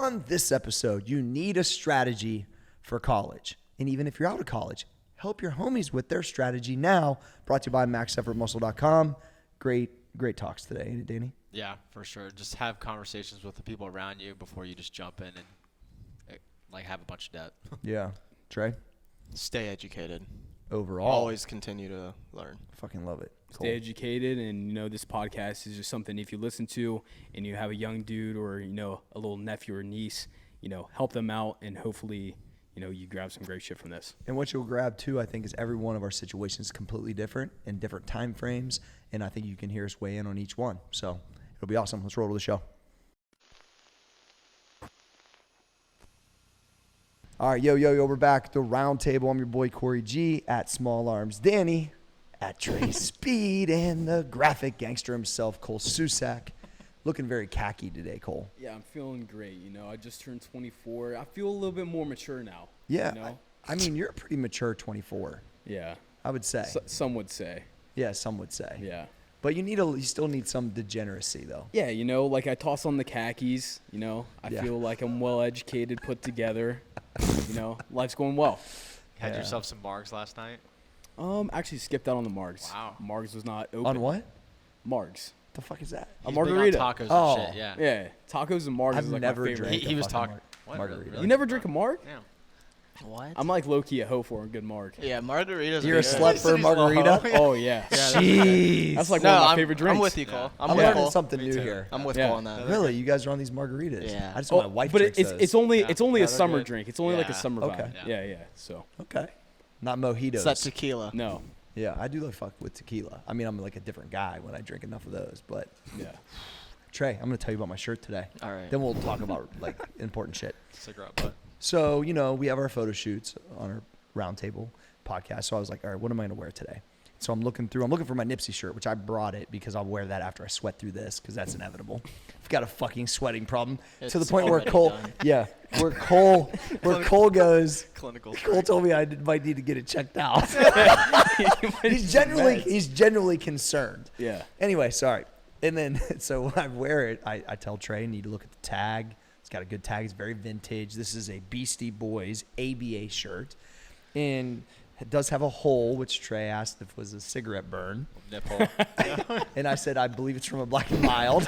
On this episode, you need a strategy for college. And even if you're out of college, help your homies with their strategy now. Brought to you by maxeffortmuscle.com. Great talks today, ain't it, Danny? Yeah, for sure. Just have conversations with the people around you before you just jump in and have a bunch of debt. Yeah. Trey? Stay educated. Overall. Always continue to learn. Fucking love it. Stay educated, and this podcast is just something if you listen to and you have a young dude or a little nephew or niece, help them out, and hopefully you grab some great shit from this. And what you'll grab too, I think, is every one of our situations is completely different in different time frames, and I think you can hear us weigh in on each one. So it'll be awesome. Let's roll to the show. All right, yo, we're back at the Roundtable. I'm your boy Corey G at Small Arms Danny, at Trey Speed, and the graphic gangster himself, Cole Susak. Looking very khaki today, Cole. Yeah, I'm feeling great. I just turned 24. I feel a little bit more mature now. Yeah, I mean, you're a pretty mature 24. Yeah. I would say. Some would say. Yeah, some would say. Yeah. But you still need some degeneracy, though. Yeah, I toss on the khakis, I feel like I'm well-educated, put together. Life's going well. Had yourself some margs last night? Actually skipped out on the margs. Wow. Margs was not open. On what? Margs. The fuck is that? A margarita. Big on tacos Oh. and shit, yeah. Yeah, tacos and margs I've is like never my favorite. drank He was a talking. fucking margarita. Really? You never drink a marg? Yeah. What? I'm like low-key a hoe for a good marg. Yeah, margaritas. You're a slut for a margarita? Oh, yeah. Jeez. That's like one of my favorite drinks. I'm with you, Cole. I'm learning something new here. I'm with Yeah. Cole on that. Really? You guys are on these margaritas? Yeah. I just know my wife but drinks those. it's only Yeah. a Yeah, they're summer good. drink. It's only like a Yeah. summer Okay. vibe. Yeah. So Okay. Not mojitos. It's that tequila. no. Yeah, I do like fuck with tequila. I mean, I'm like a different guy when I drink enough of those. But Yeah. Trey, I'm going to tell you about my shirt today. All right. Then we'll talk about like important shit. Cigarette butt. So, we have our photo shoots on our Roundtable podcast. So I was like, all right, what am I going to wear today? So I'm looking for my Nipsey shirt, which I brought it because I'll wear that after I sweat through this because that's inevitable. I've got a fucking sweating problem to the It's point where already Cole, done. where Cole goes, Clinical. Cole told me I might need to get it checked out. he's genuinely concerned. Yeah. Anyway, sorry. And then, so when I wear it, I tell Trey, I need to look at the tag. It's got a good tag. It's very vintage. This is a Beastie Boys ABA shirt. And it does have a hole, which Trey asked if it was a cigarette burn. Nipple. And I said, I believe it's from a Black and Mild.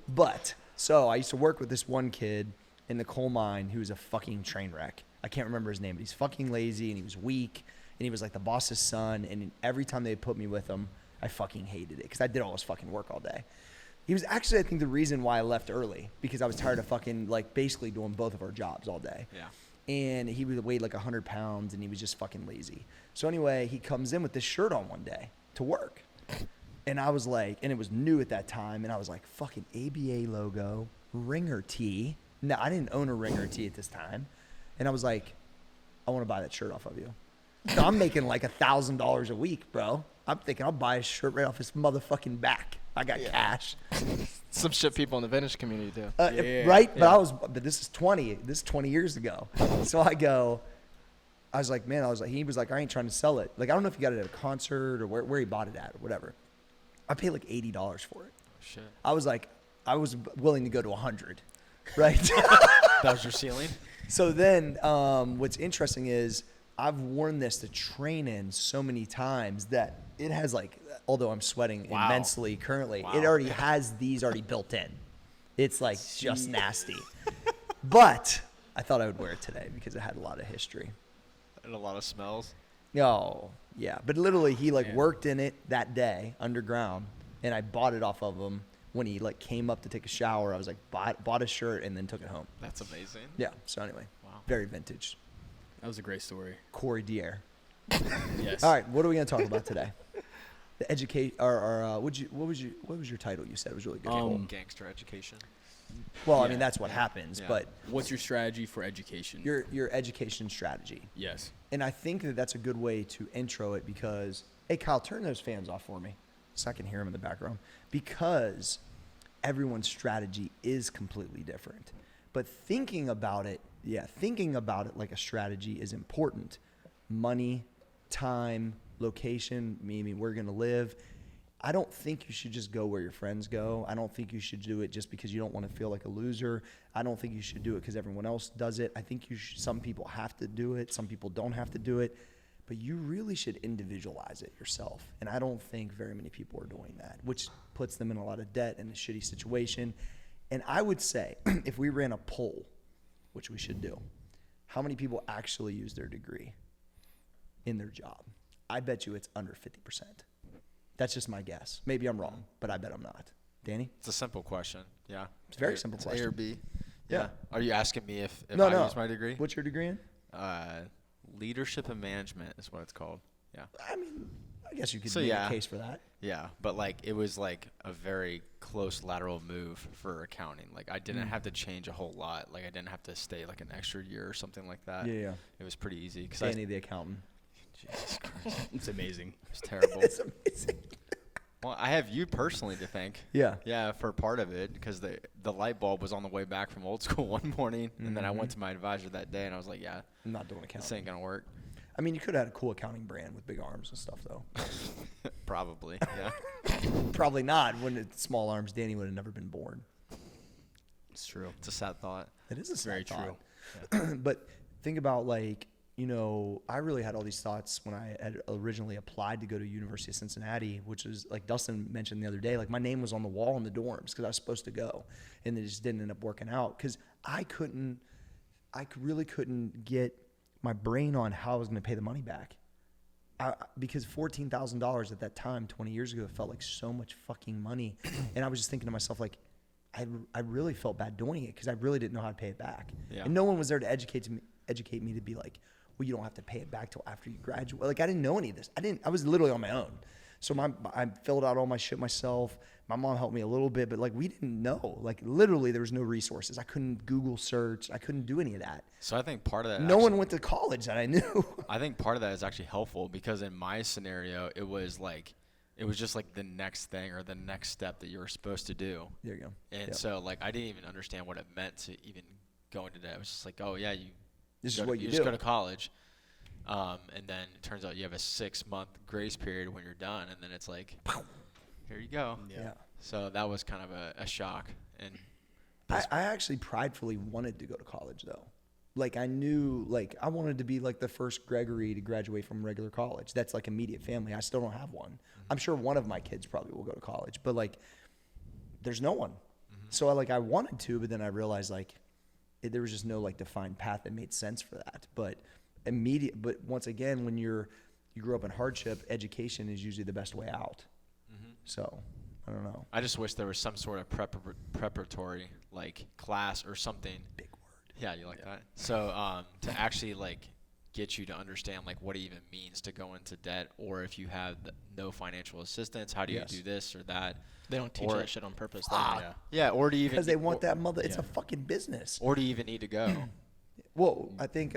But, so I used to work with this one kid in the coal mine who was a fucking train wreck. I can't remember his name, but he's fucking lazy and he was weak. And he was like the boss's son. And every time they put me with him, I fucking hated it because I did all his fucking work all day. He was actually, I think, the reason why I left early because I was tired of fucking basically doing both of our jobs all day. Yeah. And he weighed like 100 pounds and he was just fucking lazy. So anyway, he comes in with this shirt on one day to work. And I was like, and it was new at that time. And I was like, fucking ABA logo, Ringer tee. No, I didn't own a Ringer tee at this time. And I was like, I want to buy that shirt off of you. So I'm making like $1,000 a week, bro. I'm thinking I'll buy a shirt right off his motherfucking back. I got cash. Some shit people in the vintage community do. Right? But this is 20 years ago. So I was like, he was like, I ain't trying to sell it. Like, I don't know if he got it at a concert or where he bought it at or whatever. I paid like $80 for it. Shit. I was like, I was willing to go to 100, right? That was your ceiling? So then what's interesting is I've worn this to train in so many times that it has although I'm sweating immensely currently, it already has these already built in. It's like just nasty. But I thought I would wear it today because it had a lot of history. And a lot of smells. Oh, yeah. But literally he worked in it that day underground and I bought it off of him when he came up to take a shower. I was like, bought a shirt and then took it home. That's amazing. Yeah. So anyway, Wow. Very vintage. That was a great story. Corey Dier. Yes. All right, what are we going to talk about today? The educate what was your title? You said it was really good. Gangster education. Well, I yeah. mean that's what happens, Yeah. but What's your strategy for education? your education strategy. Yes. And I think that that's a good way to intro it because, hey Kyle, turn those fans off for me so I can hear them in the background. Because everyone's strategy is completely different. But thinking about it like a strategy is important. Money, time, location, meaning where we're going to live. I don't think you should just go where your friends go. I don't think you should do it just because you don't want to feel like a loser. I don't think you should do it because everyone else does it. I think some people have to do it. Some people don't have to do it. But you really should individualize it yourself. And I don't think very many people are doing that, which puts them in a lot of debt and a shitty situation. And I would say if we ran a poll, which we should do, how many people actually use their degree in their job? I bet you it's under 50%. That's just my guess. Maybe I'm wrong, but I bet I'm not. Danny? It's a simple question. Yeah. It's a very simple It's question. A or B. Yeah. Are you asking me if No. I use my degree? What's your degree in? Leadership and management is what it's called. Yeah. I mean, I guess you could So, make yeah. a case for that. Yeah, but like it was like a very close lateral move for accounting. Like I didn't have to change a whole lot. Like I didn't have to stay like an extra year or something like that. Yeah. It was pretty easy because Danny, the accountant. Jesus Christ, It's amazing. it's terrible. It's amazing. Well, I have you personally to thank. Yeah. Yeah, for part of it because the light bulb was on the way back from old school one morning, and then I went to my advisor that day, and I was like, yeah, I'm not doing this accounting. ain't gonna work. I mean, you could have had a cool accounting brand with big arms and stuff, though. Probably, yeah. Probably not. When it's small arms, Danny would have never been born. It's true. It's a sad thought. It is a sad Very thought. true. But think about I really had all these thoughts when I had originally applied to go to University of Cincinnati, which was like Dustin mentioned the other day. Like my name was on the wall in the dorms because I was supposed to go, and it just didn't end up working out because I really couldn't get my brain on how I was going to pay the money back. Because $14,000 at that time, 20 years ago, felt like so much fucking money, and I was just thinking to myself like, I really felt bad doing it because I really didn't know how to pay it back, Yeah. and no one was there to educate me to be like, well, you don't have to pay it back till after you graduate. Like I didn't know any of this. I was literally on my own. So I filled out all my shit myself. My mom helped me a little bit, but like we didn't know. Like literally there was no resources. I couldn't Google search. I couldn't do any of that. So I think part of that. No one went to college that I knew. I think part of that is actually helpful because in my scenario, it was just like the next thing or the next step that you were supposed to do. There you go. And Yep. so like I didn't even understand what it meant to even go into that. It was just like, oh yeah, This go is to- what you just do. go to college. And then it turns out you have a 6-month grace period when you're done, and then it's like, here you go. Yeah. So that was kind of a shock. And I actually pridefully wanted to go to college though. Like I knew, like I wanted to be like the first Gregory to graduate from regular college. That's like immediate family. I still don't have one. Mm-hmm. I'm sure one of my kids probably will go to college, but like there's no one. Mm-hmm. So I wanted to, but then I realized like there was just no like defined path that made sense for that. But once again, when you grew up in hardship, education is usually the best way out. Mm-hmm. So I don't know. I just wish there was some sort of preparatory like class or something. Big word. Yeah, you like that? So to actually like get you to understand like what it even means to go into debt, or if you have no financial assistance, how do you Yes. do this or that? They don't teach Or- that shit on purpose. Though. Yeah, or do you even Because they want that mother. It's yeah. a fucking business. Or do you even need to go? Well, I think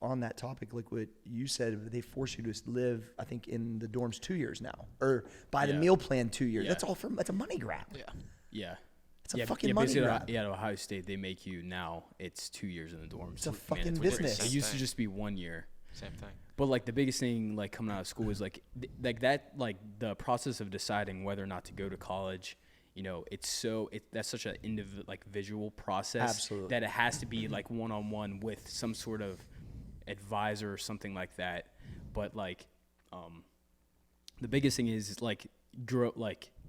on that topic, like what you said, they force you to live, I think, in the dorms 2 years now, or buy the Yeah. meal plan 2 years. Yeah. That's a money grab. Yeah. Yeah. It's a fucking money basically grab. at Ohio State, they make you now. It's 2 years in the dorms. It's a fucking mandatory. business. It used to Same just be 1 year. Same thing. But like the biggest thing like coming out of school is like the process of deciding whether or not to go to college. You know, that's such an visual process. Absolutely. That it has to be like one-on-one with some sort of advisor or something like that. But like, the biggest thing is like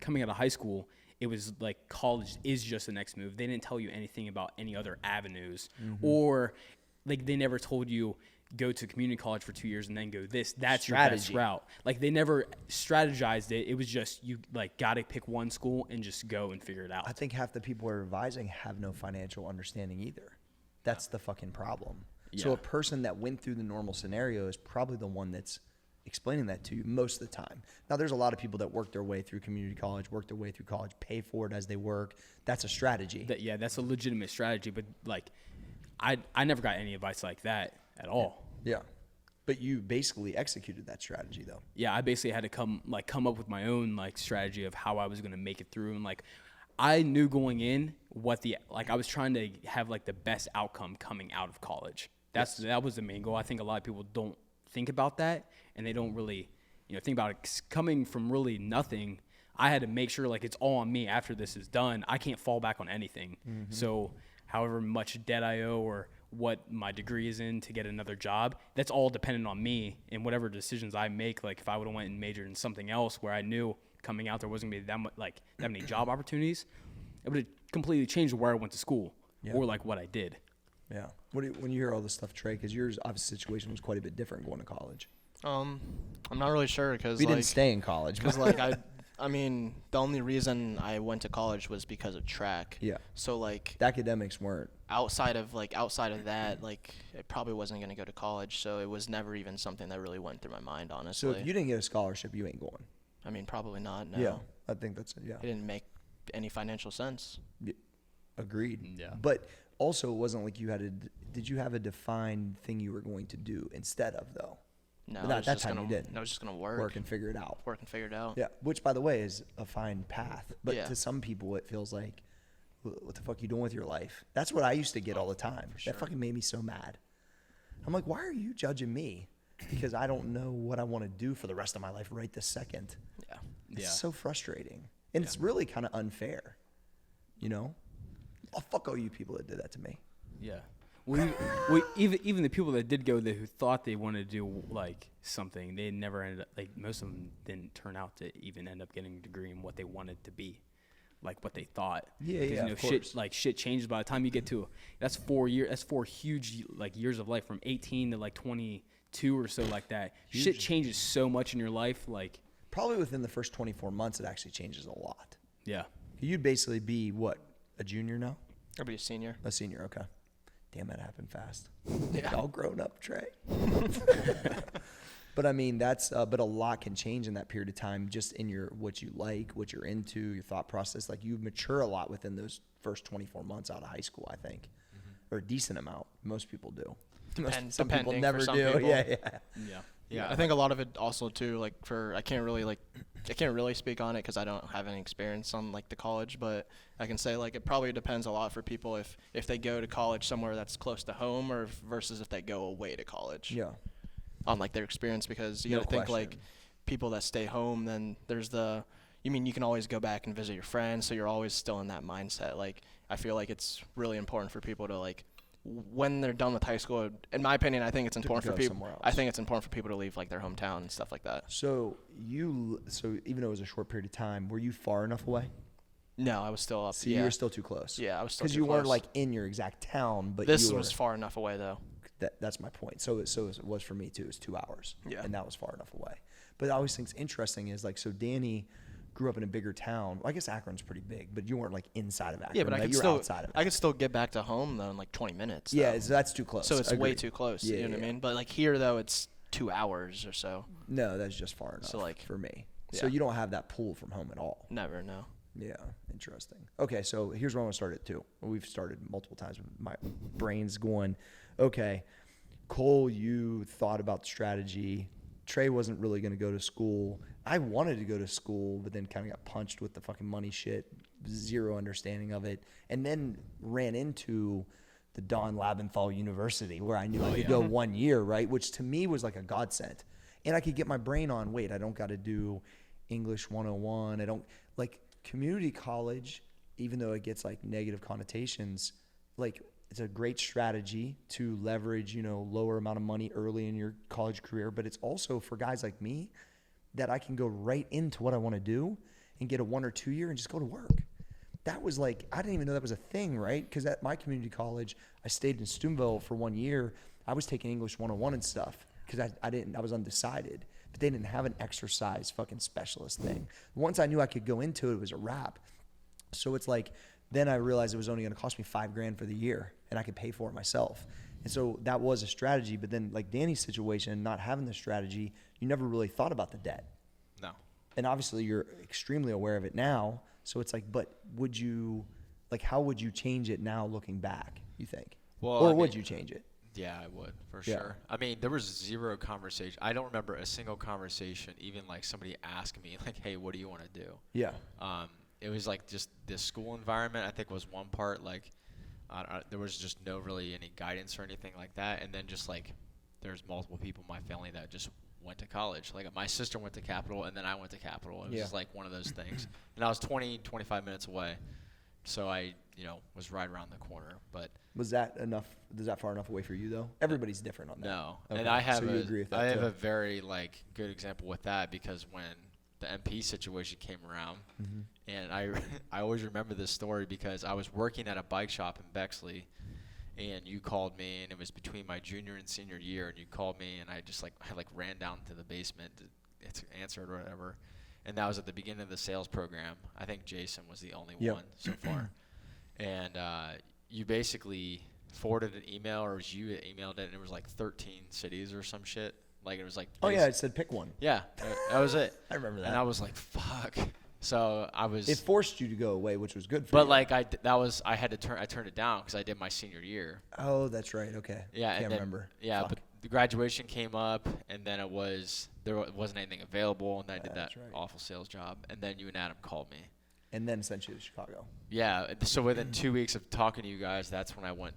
coming out of high school, it was like college is just the next move. They didn't tell you anything about any other avenues, or like they never told you go to community college for 2 years and then go this. That's your best Strategy. route. Like they never strategized it. It was just you like got to pick one school and just go and figure it out. I think half the people we're advising have no financial understanding either. That's the fucking problem. So Yeah. a person that went through the normal scenario is probably the one that's explaining that to you most of the time. Now, there's a lot of people that work their way through community college, work their way through college, pay for it as they work. That's a strategy. That's a legitimate strategy. But like, I never got any advice like that at all. Yeah. But you basically executed that strategy, though. Yeah, I basically had to come up with my own like strategy of how I was gonna make it through, and like I knew going in I was trying to have like the best outcome coming out of college. That was the main goal. I think a lot of people don't think about that, and they don't really think about it, coming from really nothing, I had to make sure like it's all on me after this is done. I can't fall back on anything. So however much debt I owe or what my degree is in to get another job, that's all dependent on me and whatever decisions I make. Like if I would have went and majored in something else where I knew coming out there wasn't going to be that much, like that many job opportunities, it would have completely changed where I went to school or like what I did. Yeah. When you hear all this stuff, Trey, because your obvious situation was quite a bit different going to college. I'm not really sure because We didn't stay in college. Because like I mean, the only reason I went to college was because of track. Yeah. So like The academics weren't. outside of that, like it probably wasn't gonna go to college. So it was never even something that really went through my mind, honestly. So if you didn't get a scholarship, you ain't going. I mean, probably not. No. Yeah. I think that's It didn't make any financial sense. Agreed. Yeah. But also, it wasn't like you had did you have a defined thing you were going to do instead of, though? No. But I was that just time gonna, you didn't. I was just gonna work. Work and figure it out. Work and figure it out. Yeah. Which, by the way, is a fine path. But Yeah. to some people, it feels like, what the fuck are you doing with your life? That's what I used to get all the time. sure. That fucking made me so mad. I'm like, why are you judging me? Because I don't know what I want to do for the rest of my life right this second. Yeah. It's so frustrating. And it's really kind of unfair. Oh, fuck all you people that did that to me. Yeah. Even the people that did go there who thought they wanted to do like something, they never ended up, like most of them didn't turn out to even end up getting a degree in what they wanted to be, like what they thought. Yeah, Because, yeah, of course. shit changes by the time you get to, that's 4 years, that's 4 huge like years of life from 18 to like 22 or so like that. Shit changes so much in your life, like. Probably within the first 24 months, it actually changes a lot. Yeah. You'd basically be, what, a junior now? I'll be a senior. A senior, okay. Damn, that happened fast. Yeah. All grown up, Trey. But I mean, but a lot can change in that period of time, just in what you like, what you're into, your thought process. Like you mature a lot within those first 24 months out of high school, I think, or a decent amount. Most people do. Some people Depending never for some do. people. Yeah. Yeah. Yeah, I think a lot of it also too, like I can't really speak on it because I don't have any experience on like the college, but I can say like it probably depends a lot for people if they go to college somewhere that's close to home or versus if they go away to college. Yeah. On like their experience, because you No got to think like question. people that stay home, then there's you can always go back and visit your friends, so you're always still in that mindset. Like I feel like it's really important for people to like, when they're done with high school, in my opinion, I think it's important for go people. somewhere else. I think it's important for people to leave like their hometown and stuff like that. So even though it was a short period of time, were you far enough away? No, I was still up. So yeah. you were still too close. Yeah, I was still Because too you weren't close. like in your exact town, but This you were. was far enough away though. That's my point. So it was for me too. It was 2 hours. Yeah. And that was far enough away. But I always think it's interesting is like, so Danny grew up in a bigger town. Well, I guess Akron's pretty big, but you weren't like inside of Akron. Yeah, but right? I could you were still outside of it. I could still get back to home though in like 20 minutes. Yeah, though. so that's too close. So it's way Agreed. too close. Yeah, you know what yeah. I mean? But like here though, it's 2 hours or so. No, that's just far enough So, like, for me. yeah. So you don't have that pull from home at all. Never, no. Yeah, interesting. Okay, so here's where I want to start it too. We've started multiple times. My brain's going, okay, Cole, you thought about the strategy. Trey wasn't really going to go to school. I wanted to go to school, but then kind of got punched with the fucking money shit, zero understanding of it, and then ran into the Don Labenthal University where I knew I could go 1 year, right? Which to me was like a godsend. And I could get my brain on, wait, I don't got to do English 101. I don't, like, community college, even though it gets like negative connotations, like it's a great strategy to leverage, lower amount of money early in your college career. But it's also for guys like me that I can go right into what I want to do and get a 1 or 2 year and just go to work. That was like, I didn't even know that was a thing, right? Because at my community college, I stayed in Steubenville for 1 year. I was taking English 101 and stuff because I was undecided. But they didn't have an exercise fucking specialist thing. Once I knew I could go into it, it was a wrap. So it's like, then I realized it was only going to cost me $5,000 for the year and I could pay for it myself. And so that was a strategy. But then like Danny's situation, not having the strategy, you never really thought about the debt. No. And obviously you're extremely aware of it now. So it's like, but how would you change it now looking back, you think? Well, or I would mean, you change it? Yeah, I would, for Yeah. sure. I mean, there was zero conversation. I don't remember a single conversation, even like somebody asked me, like, hey, what do you want to do? Yeah. It was like just the school environment, I think, was one part. Like, there was just no really any guidance or anything like that. And then just like there's multiple people in my family that just went to college. Like my sister went to Capital, and then I went to Capital. It was Yeah. just like one of those things. And I was 25 minutes away, so I was right around the corner. But Was that enough? Was that far enough away for you though? Everybody's different on that. no, Okay. and I have so you agree with that I have too. a very like good example with that because when the MP situation came around, Mm-hmm. and I always remember this story because I was working at a bike shop in Bexley, and you called me, and it was between my junior and senior year, and you called me, and I ran down to the basement to answer it or whatever, and that was at the beginning of the sales program. I think Jason was the only Yep. one so far, and you basically forwarded an email, or it was you that emailed it, and it was like 13 cities or some shit. Like it was like Oh yeah, it said pick one. yeah, that was it. I remember that. And I was like, fuck. So I was. It forced you to go away, which was good for but you. like I turned it down because I did my senior year. Oh, that's right. Okay. Yeah, and Can't then, remember. Yeah, Fuck. but the graduation came up, and then there wasn't anything available, and I did that That's right. awful sales job, and then you and Adam called me. And then sent you to Chicago. Yeah, so within 2 weeks of talking to you guys, that's when I went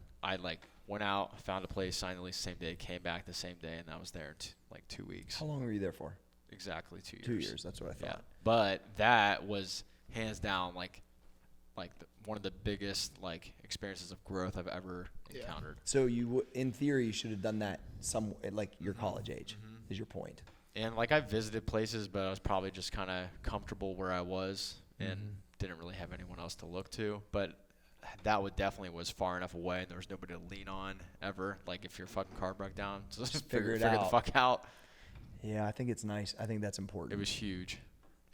out, found a place, signed the lease the same day, came back the same day, and I was there 2 weeks. How long were you there for? Exactly 2 years. 2 years. That's what I Yeah, thought. but that was hands down one of the biggest experiences of growth I've ever encountered. So in theory, you should have done that your college age. Is your point? And I visited places, but I was probably just kind of comfortable where I was and didn't really have anyone else to look to. But that definitely was far enough away, and there was nobody to lean on ever. Like if your fucking car broke down, so just Figure it the out. fuck out. Yeah, I think it's nice. I think that's important. It was huge.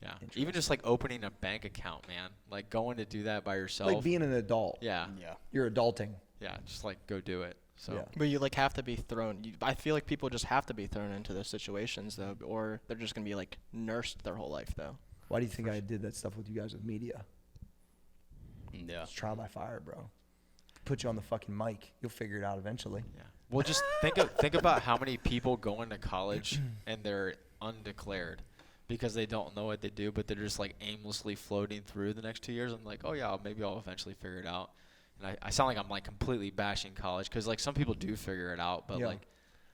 Yeah. Interesting. Even just opening a bank account, man. Going to do that by yourself. like being an adult. Yeah. Yeah. You're adulting. Yeah. Just go do it. So. Yeah. But you have to be thrown. I feel like people just have to be thrown into those situations though, or they're just gonna be nursed their whole life though. Why do you think I did that stuff with you guys with media? Yeah. It's trial by fire, bro. Put you on the fucking mic. You'll figure it out eventually. Yeah. Well, just think about how many people go into college and they're undeclared because they don't know what they do, but they're just aimlessly floating through the next 2 years. I'm like, oh yeah, maybe I'll eventually figure it out. And I sound like I'm completely bashing college because some people do figure it out, but Yeah.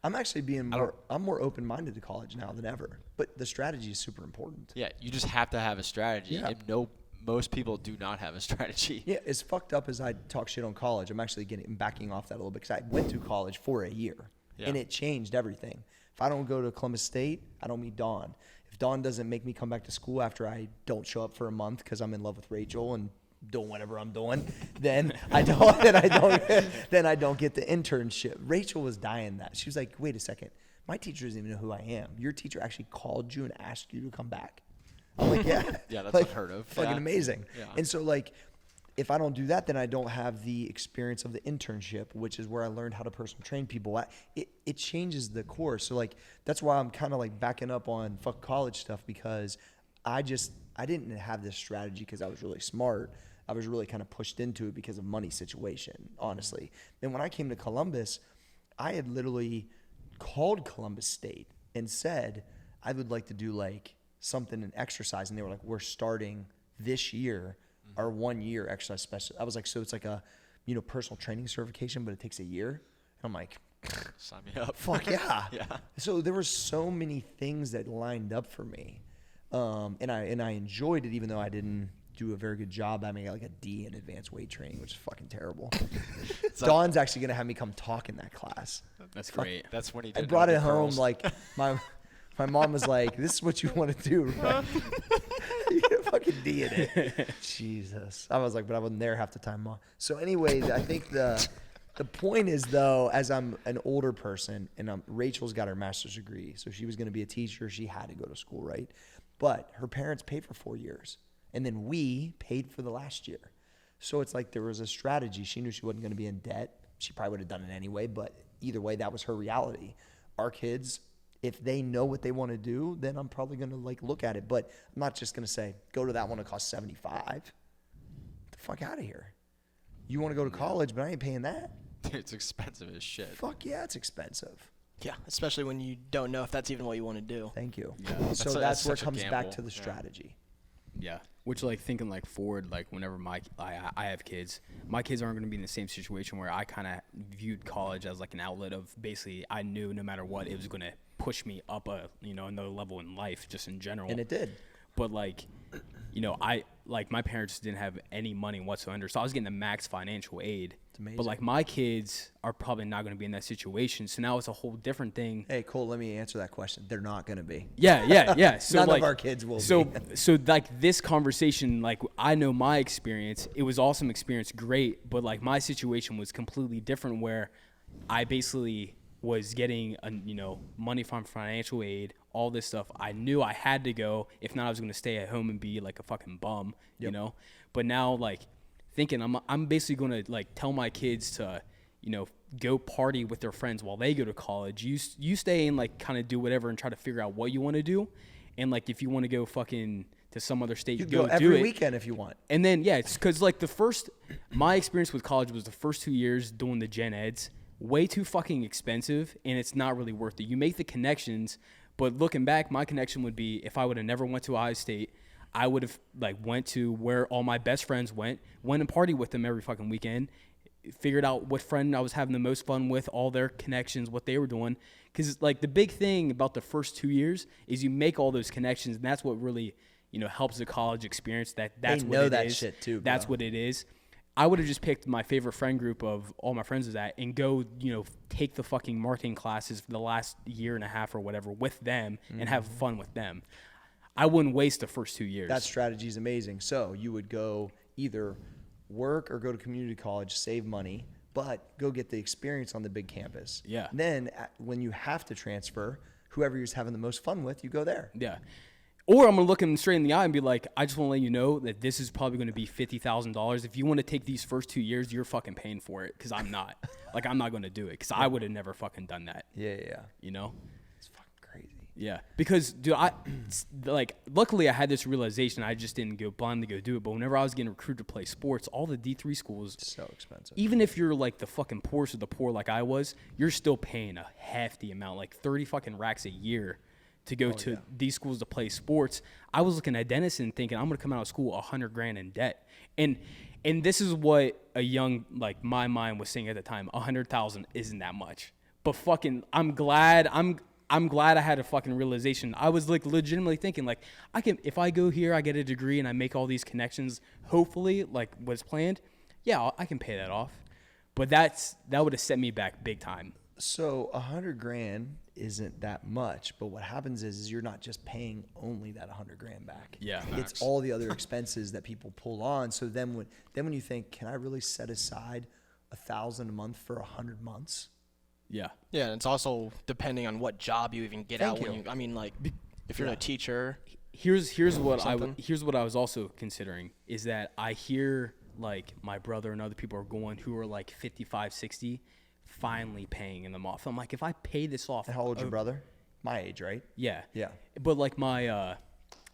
I'm actually being I'm more open-minded to college now than ever. But the strategy is super important. yeah, you just have to have a strategy. Yeah. And most people do not have a strategy. Yeah, as fucked up as I talk shit on college, I'm actually backing off that a little bit because I went to college for a year, Yeah. and it changed everything. If I don't go to Columbus State, I don't meet Dawn. If Dawn doesn't make me come back to school after I don't show up for a month because I'm in love with Rachel and doing whatever I'm doing, then I don't get the internship. Rachel was dying that. She was like, "Wait a second, my teacher doesn't even know who I am. Your teacher actually called you and asked you to come back." I'm like, "Yeah, Yeah, that's unheard of. Fucking Yeah. amazing." Yeah. And so if I don't do that, then I don't have the experience of the internship, which is where I learned how to personal train people. It changes the course. So that's why I'm kind of backing up on fuck college stuff because I didn't have this strategy because I was really smart. I was really kind of pushed into it because of money situation, honestly. And when I came to Columbus, I had literally called Columbus State and said, I would like to do something in exercise. And they were like, we're starting this year, our 1 year exercise specialist. I was like, so it's a personal training certification, but it takes a year. And I'm like, Sign me up. fuck yeah. Yeah. So there were so many things that lined up for me. And I enjoyed it, even though I didn't do a very good job. I got a D in advanced weight training, which is fucking terrible. Dawn's actually going to have me come talk in that class. That's great. That's when he I did brought the it home curls. my mom was like, this is what you want to do, right? You get a fucking D in it. Jesus. I was like, but I wasn't there half the time, Mom. So anyway, I think the point is, though, as I'm an older person, and Rachel's got her master's degree, so she was going to be a teacher. She had to go to school, right? But her parents paid for 4 years, and then we paid for the last year. So it's there was a strategy. She knew she wasn't going to be in debt. She probably would have done it anyway, but either way, that was her reality. Our kids, if they know what they want to do, then I'm probably going to look at it. But I'm not just going to say, go to that one, it costs $75. Get the fuck out of here. You want to go to college, but I ain't paying that. Dude, it's expensive as shit. Fuck yeah, it's expensive. Yeah, especially when you don't know if that's even what you want to do. Thank you. Yeah. So That's that's where it such a comes back gamble. to the Yeah. strategy. Yeah. Which, like, thinking, like, forward, like, whenever I have kids, my kids aren't going to be in the same situation where I kind of viewed college as, like, an outlet of basically I knew no matter what, it was going to push me up another level in life just in general. And it did. But, like, my parents didn't have any money whatsoever, so I was getting the max financial aid. It's amazing. But, like, my kids are probably not going to be in that situation, so now it's a whole different thing. Hey, Cole, let me answer that question. They're not going to be. Yeah. So, None like, of our kids will so, be. So, like, this conversation, like, I know my experience. It was awesome experience, great. But, like, my situation was completely different where I basically was getting, money from financial aid, all this stuff. I knew I had to go. If not, I was going to stay at home and be, like, a fucking bum, you know? But now, like, thinking I'm basically going to, like, tell my kids to, go party with their friends while they go to college. You stay and, like, kind of do whatever and try to figure out what you want to do. And, like, if you want to go fucking to some other state, You go go do every it. weekend if you want. And then, yeah, it's because, like, my experience with college was the first 2 years doing the gen eds, way too fucking expensive, and it's not really worth it. You make the connections, but looking back, my connection would be if I would have never went to Ohio State, I would have, like, went to where all my best friends went and partied with them every fucking weekend, figured out what friend I was having the most fun with, all their connections, what they were doing. Because, like, the big thing about the first 2 years is you make all those connections, and that's what really, helps the college experience. That's They what know it that is. shit too, bro. That's what it is. I would have just picked my favorite friend group of all my friends was at and go, take the fucking marketing classes for the last year and a half or whatever with them and have fun with them. I wouldn't waste the first 2 years. That strategy is amazing. So you would go either work or go to community college, save money, but go get the experience on the big campus. Yeah. Then when you have to transfer, whoever you're having the most fun with, you go there. Yeah. Or I'm going to look him straight in the eye and be like, I just want to let you know that this is probably going to be $50,000. If you want to take these first 2 years, you're fucking paying for it because I'm not. Like, I'm not going to do it because I would have never fucking done that. Yeah. It's fucking crazy. Yeah. Because, dude, luckily I had this realization. I just didn't go blindly go do it. But whenever I was getting recruited to play sports, all the D3 schools, So expensive. even if you're like the fucking poorest of the poor like I was, you're still paying a hefty amount, like 30 fucking racks a year to go to these schools to play sports. I was looking at Denison thinking I'm going to come out of school $100,000 in debt. And this is what a young, like, my mind was saying at the time, 100,000 isn't that much. But fucking, I'm glad I had a fucking realization. I was, like, legitimately thinking, like, if I go here, I get a degree and I make all these connections, hopefully, like was planned, yeah, I can pay that off. But that would have set me back big time. So $100,000 isn't that much, but what happens is you're not just paying only that $100,000 back. Yeah, It's all the other expenses that people pull on. So then when you think, can I really set aside $1,000 a month for 100 months? Yeah. Yeah, and it's also depending on what job you even get Thank out when you. you. I mean, like, if you're a teacher. Here's what Something. I was also considering is that I hear, like, my brother and other people are going who are like 55, 60, finally paying them off. I'm like, if I pay this off, And how old's your brother? My age, right? Yeah. Yeah. But, like, my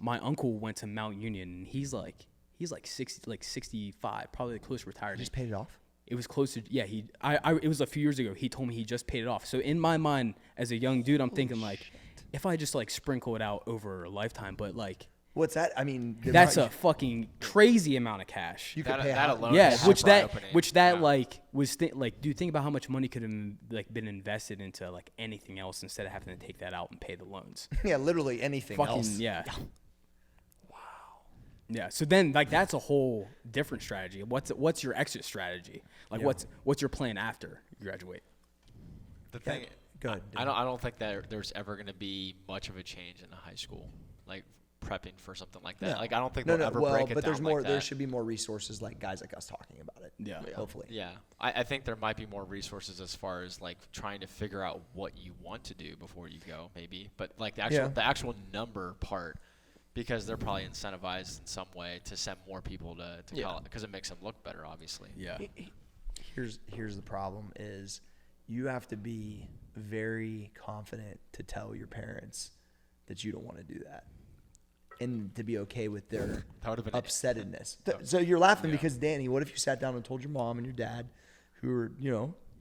uncle went to Mount Union and he's like 60, like 65, probably close to retirement. Just paid it off? It was close to, yeah, it was a few years ago. He told me he just paid it off. So in my mind, as a young dude, I'm thinking, like, if I just, like, sprinkle it out over a lifetime, but, like, What's that? I mean, that's a fucking crazy amount of cash. You could That, pay a that house. alone. Yeah, is which super that opening. which that Yeah. like was dude, think about how much money could have like been invested into like anything else instead of having to take that out and pay the loans. Yeah, literally anything Fucking else. yeah. Wow. Yeah. So then, like, that's a whole different strategy. What's your exit strategy? Like, Yeah. what's your plan after you graduate? The thing, Go ahead, I don't think that there's ever going to be much of a change in a high school, like prepping for something like that. No. Like, I don't think No, they'll ever well, break it but there's down more. like There that. should be more resources like guys like us talking about it. Yeah. Hopefully. Yeah, I think there might be more resources as far as like trying to figure out what you want to do before you go, maybe. But like the actual number part, because they're probably incentivized in some way to send more people to college because it makes them look better, obviously. Yeah. Here's the problem is you have to be very confident to tell your parents that you don't want to do that and to be okay with their That would've been upsettedness. So you're laughing because, Danny, what if you sat down and told your mom and your dad who are,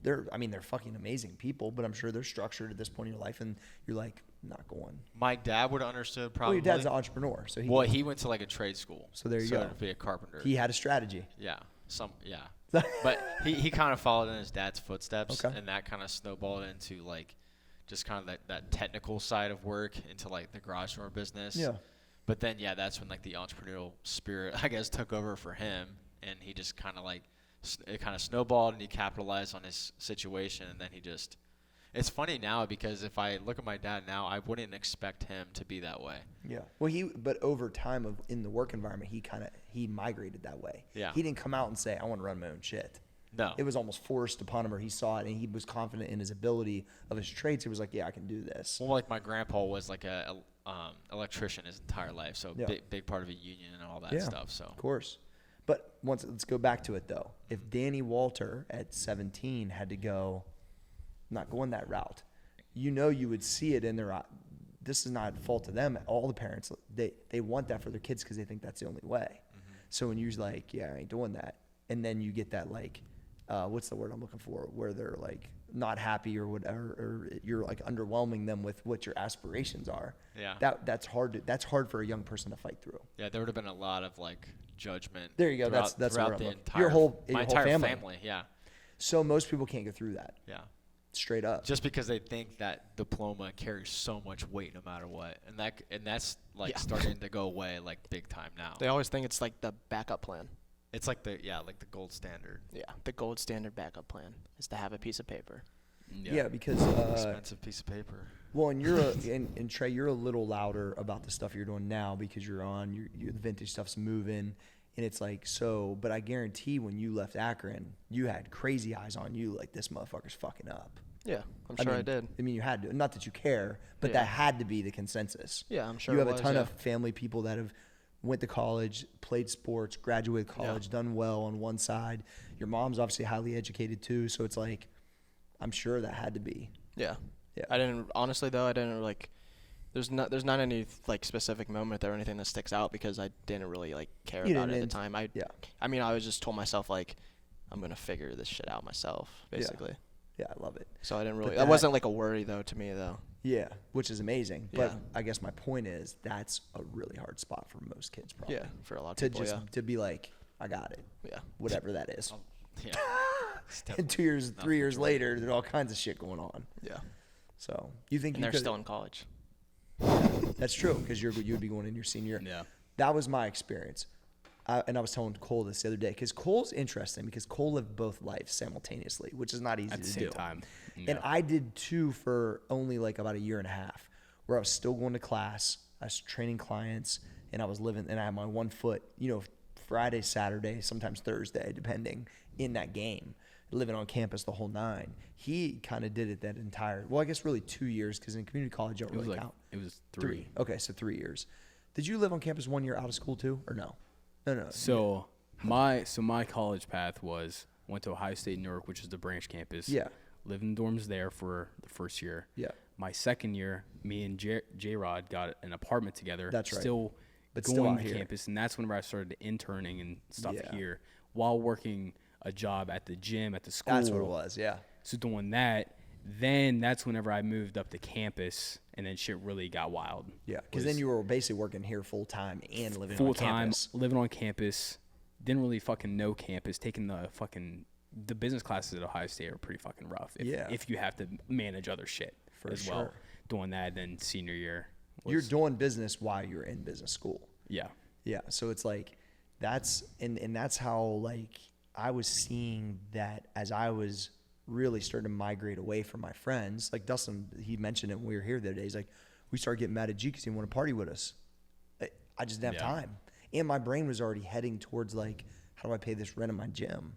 they're fucking amazing people, but I'm sure they're structured at this point in your life, and you're like, not going. My dad would have understood Well, probably. your dad's an entrepreneur, so he went to like a trade school. So there you go. To be a carpenter. He had a strategy. Yeah. But he kind of followed in his dad's footsteps, Okay. and that kind of snowballed into like just kind of that technical side of work into like the garage door business. Yeah. But then that's when like the entrepreneurial spirit I guess took over for him, and he just kind of like it kind of snowballed, and he capitalized on his situation, and then he just. It's funny now because if I look at my dad now, I wouldn't expect him to be that way. Yeah. Well, but over time in the work environment, he migrated that way. Yeah. He didn't come out and say, I want to run my own shit. No. It was almost forced upon him, or he saw it, and he was confident in his ability of his traits. He was like, yeah, I can do this. Well, like my grandpa was like a electrician his entire life, so Yeah. big part of a union and all that Yeah, stuff. So of course. But let's go back to it, though. If Danny Walter at 17 had to go, not going that route, you would see it in their eye. This is not fault to them. All the parents, they want that for their kids because they think that's the only way. Mm-hmm. So when you're like, yeah, I ain't doing that, and then you get that like, what's the word I'm looking for, where they're like not happy or whatever, or you're like underwhelming them with what your aspirations are. Yeah. That's hard for a young person to fight through. yeah, there would have been a lot of like judgment. There you go. Throughout, That's throughout where the I'm entire your whole my whole entire family. Yeah, So most people can't go through that. yeah. Straight up. Just because they think that diploma carries so much weight no matter what, and that's like Yeah. starting to go away like big time now. They always think it's like the backup plan. It's like the gold standard. Yeah, the gold standard backup plan is to have a piece of paper. Yeah, because Expensive piece of paper. well, and and Trey, you're a little louder about the stuff you're doing now because you're the vintage stuff's moving, and it's like so. But I guarantee when you left Akron, you had crazy eyes on you, like this motherfucker's fucking up. Yeah, I'm sure I did. I mean, you had to. Not that you care, but Yeah. that had to be the consensus. Yeah, I'm sure You it have a was, ton yeah. of family people that have went to college, played sports, graduated college, done well on one side. Your mom's obviously highly educated too, so it's like, I'm sure that had to be. Yeah. Yeah. I didn't like. There's not any like specific moment or anything that sticks out because I didn't really like care You about it at the didn't- time. I mean, I was just told myself like, I'm gonna figure this shit out myself, basically. Yeah, I love it. So I didn't really. But That that- wasn't like a worry though to me though. Yeah, which is amazing. But Yeah. I guess my point is that's a really hard spot for most kids, probably. Yeah, for a lot of To people. just to be like, I got it, Yeah. whatever that is. Yeah. It's And 2 definitely years, not 3 the years majority. later, there's all kinds of shit going on. Yeah. So you think And you they're could? still in college. That's true because you would be going in your senior year. Yeah. That was my experience. And I was telling Cole this the other day because Cole's interesting because Cole lived both lives simultaneously, which is not easy At the to same do. time. And Yeah. I did too for only like about a year and a half, where I was still going to class, I was training clients, and I was living, and I had my 1 foot, Friday, Saturday, sometimes Thursday, depending, in that game, living on campus the whole nine. He kind of did it that entire, well, I guess really 2 years because in community college you don't It was really like count. it was three. Okay, so 3 years. Did you live on campus 1 year out of school too, or no? No. So my college path went to Ohio State, Newark, which is the branch campus. Yeah. Lived in dorms there for the first year. Yeah. My second year, me and J-Rod got an apartment together. That's right. Still But going still out to here. campus, and that's whenever I started interning and stuff Yeah. here while working a job at the gym at the school. That's what it was, yeah. So doing that, then that's whenever I moved up to campus, and then shit really got wild. Yeah, because then you were basically working here full time and living Full on time, campus. living on campus. Didn't really fucking know campus. Taking the business classes at Ohio State are pretty fucking rough. If you have to manage other shit For as sure. well. Doing that, then senior year. You're doing business while you're in business school. Yeah. Yeah, so it's like that's how like I was seeing that as I was really starting to migrate away from my friends. Like Dustin, he mentioned it when we were here the other day. He's like, we started getting mad at G because he didn't want to party with us. I just didn't have time, and my brain was already heading towards like, how do I pay this rent in my gym?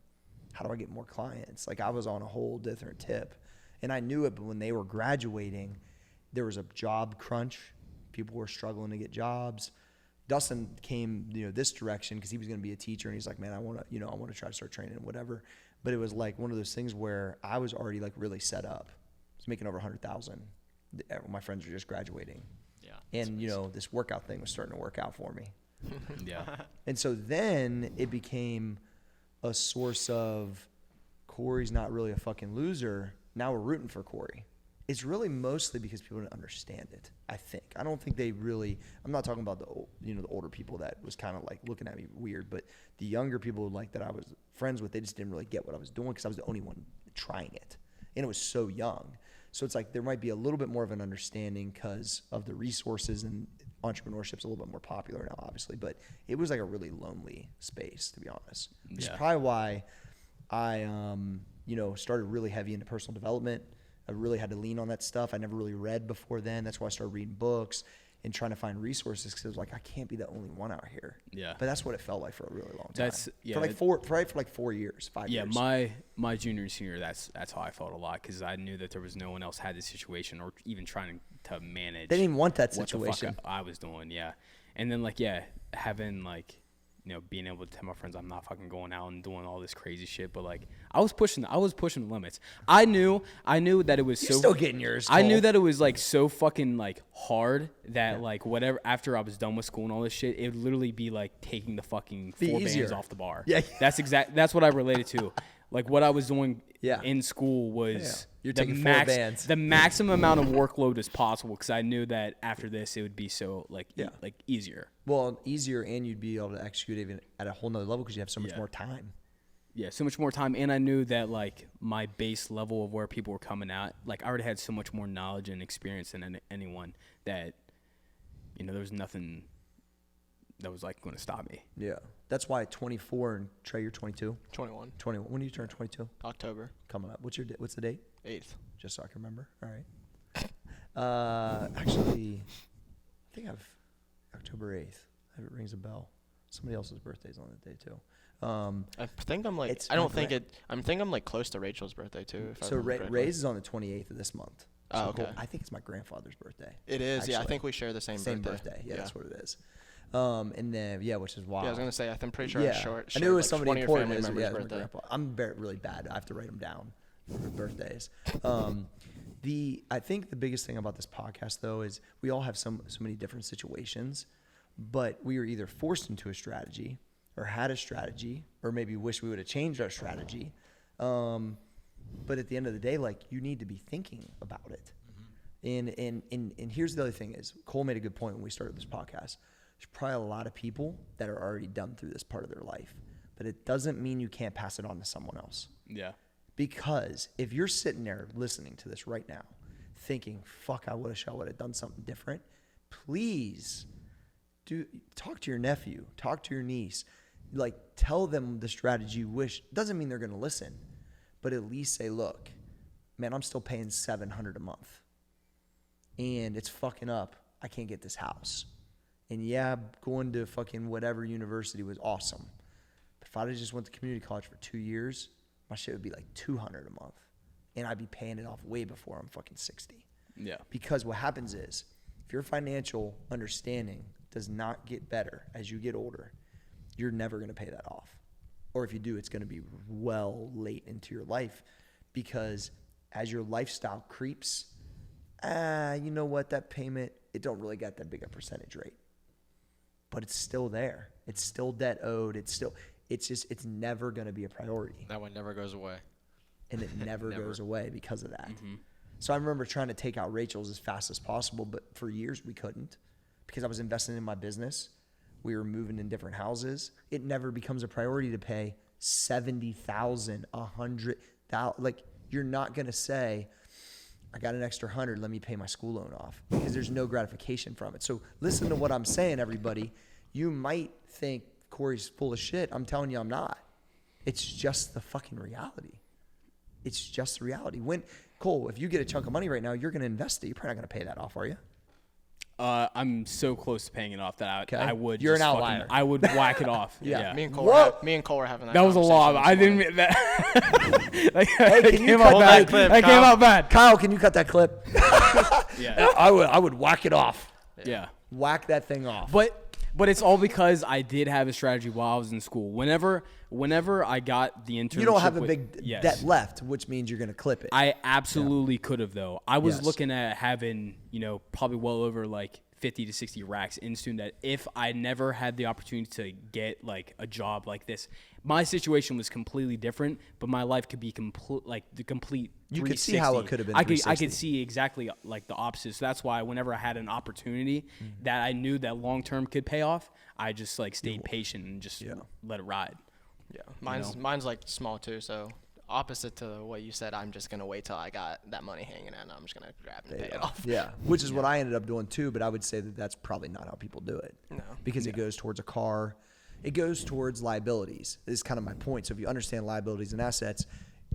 How do I get more clients? Like I was on a whole different tip, and I knew it. But when they were graduating, there was a job crunch. People were struggling to get jobs. Dustin came, this direction because he was going to be a teacher, and he's like, man, I want to try to start training and whatever. But it was like one of those things where I was already like really set up. I was making over 100,000. My friends were just graduating. Yeah. And, this workout thing was starting to work out for me. Yeah. And so then it became a source of Corey's not really a fucking loser. Now we're rooting for Corey. It's really mostly because people didn't understand it. I think. I don't think they really. I'm not talking about the older people that was kind of like looking at me weird, but the younger people like that I was friends with, they just didn't really get what I was doing because I was the only one trying it, and it was so young. So it's like there might be a little bit more of an understanding because of the resources, and entrepreneurship's a little bit more popular now, obviously. But it was like a really lonely space, to be honest. Which is probably why I, started really heavy into personal development. I really had to lean on that stuff. I never really read before then. That's why I started reading books and trying to find resources because it was like, I can't be the only one out here. Yeah. But that's what it felt like for a really long time. For like 4 years, 5 years. Yeah, my junior and senior, that's how I felt a lot because I knew that there was no one else had this situation or even trying to manage. They didn't want that what situation. the fuck I was doing, yeah. And then having being able to tell my friends I'm not fucking going out and doing all this crazy shit, but like I was pushing the limits. I knew that it was You're still getting yours. I knew that it was like so fucking like hard that like whatever after I was done with school and all this shit, it would literally be like taking the fucking 4 bands off the bar. Yeah. That's what I related to. Like what I was doing in school was You're taking 4 bands. The maximum amount of workload as possible because I knew that after this it would be so like easier. Well, easier, and you'd be able to execute even at a whole nother level because you have so much more time. Yeah, so much more time, and I knew that like my base level of where people were coming at, like I already had so much more knowledge and experience than anyone that, there was nothing that was like going to stop me. Yeah, that's why at 24 and Trey, you're 22. 21. 21. When do you turn 22? October. Coming up. What's the date? 8th. Just so I can remember. All right. Actually, I think I've October 8th. It rings a bell. Somebody else's birthday's on that day too. I think I'm like. I don't think it. I'm I'm like close to Rachel's birthday too. So Ray's is on the 28th of this month. So okay. I think it's my grandfather's birthday. It is. Actually. Yeah, I think we share the same birthday. Yeah, that's what it is. And then which is wild. Yeah, I was gonna say I'm pretty sure. I knew it was somebody important. As my birthday. I'm really bad. I have to write them down for birthdays. I think the biggest thing about this podcast though is we all have so many different situations, but we are either forced into a strategy or had a strategy or maybe wish we would have changed our strategy. But at the end of the day, like you need to be thinking about it. Mm-hmm. And here's the other thing is Cole made a good point when we started this podcast. There's probably a lot of people that are already done through this part of their life, but it doesn't mean you can't pass it on to someone else. Yeah. Because if you're sitting there listening to this right now, thinking, fuck, I would have done something different, please talk to your nephew, talk to your niece, like tell them the strategy you wish. Doesn't mean they're going to listen, but at least say, look, man, I'm still paying $700 a month and it's fucking up. I can't get this house. And yeah, going to fucking whatever university was awesome. But if I just went to community college for 2 years, my shit would be like $200 a month. And I'd be paying it off way before I'm fucking 60. Yeah. Because what happens is, if your financial understanding does not get better as you get older, you're never going to pay that off. Or if you do, it's going to be well late into your life. Because as your lifestyle creeps, you know what, that payment, it don't really got that big a percentage rate. But it's still there. It's still debt owed. It's never going to be a priority. That one never goes away. And it never goes away because of that. Mm-hmm. So I remember trying to take out Rachel's as fast as possible, but for years we couldn't because I was investing in my business. We were moving in different houses. It never becomes a priority to pay $70,000, $100,000. Like you're not going to say, I got an extra $100, let me pay my school loan off, because there's no gratification from it. So listen to what I'm saying, everybody. You might think Corey's full of shit. I'm telling you I'm not. It's just the fucking reality. It's just the reality. Cole, if you get a chunk of money right now, you're going to invest it. You're probably not going to pay that off, are you? I'm so close to paying it off that I would. You're an outlier. I would whack it off. Yeah. Me and Cole were having that. That was a lob. I didn't mean that. Hey, can you cut that clip? That came out bad. Kyle, can you cut that clip? Yeah. I would whack it off. Yeah. Whack that thing off. But it's all because I did have a strategy while I was in school. Whenever I got the internship, you don't have a big debt left, which means you're going to clip it. I absolutely could have though. I was looking at having, probably well over like 50 to 60 racks in student debt if I never had the opportunity to get like a job like this. My situation was completely different, but my life could be the complete. You could see how it could have been. I could see exactly like the opposite. So that's why whenever I had an opportunity that I knew that long term could pay off, I just like stayed patient and just let it ride. Yeah, mine's like small too. So opposite to what you said, I'm just gonna wait till I got that money hanging out, and I'm just gonna grab and pay it off. Yeah, which is what I ended up doing too. But I would say that that's probably not how people do it. No, because it goes towards a car, it goes towards liabilities. Is kind of my point. So if you understand liabilities and assets,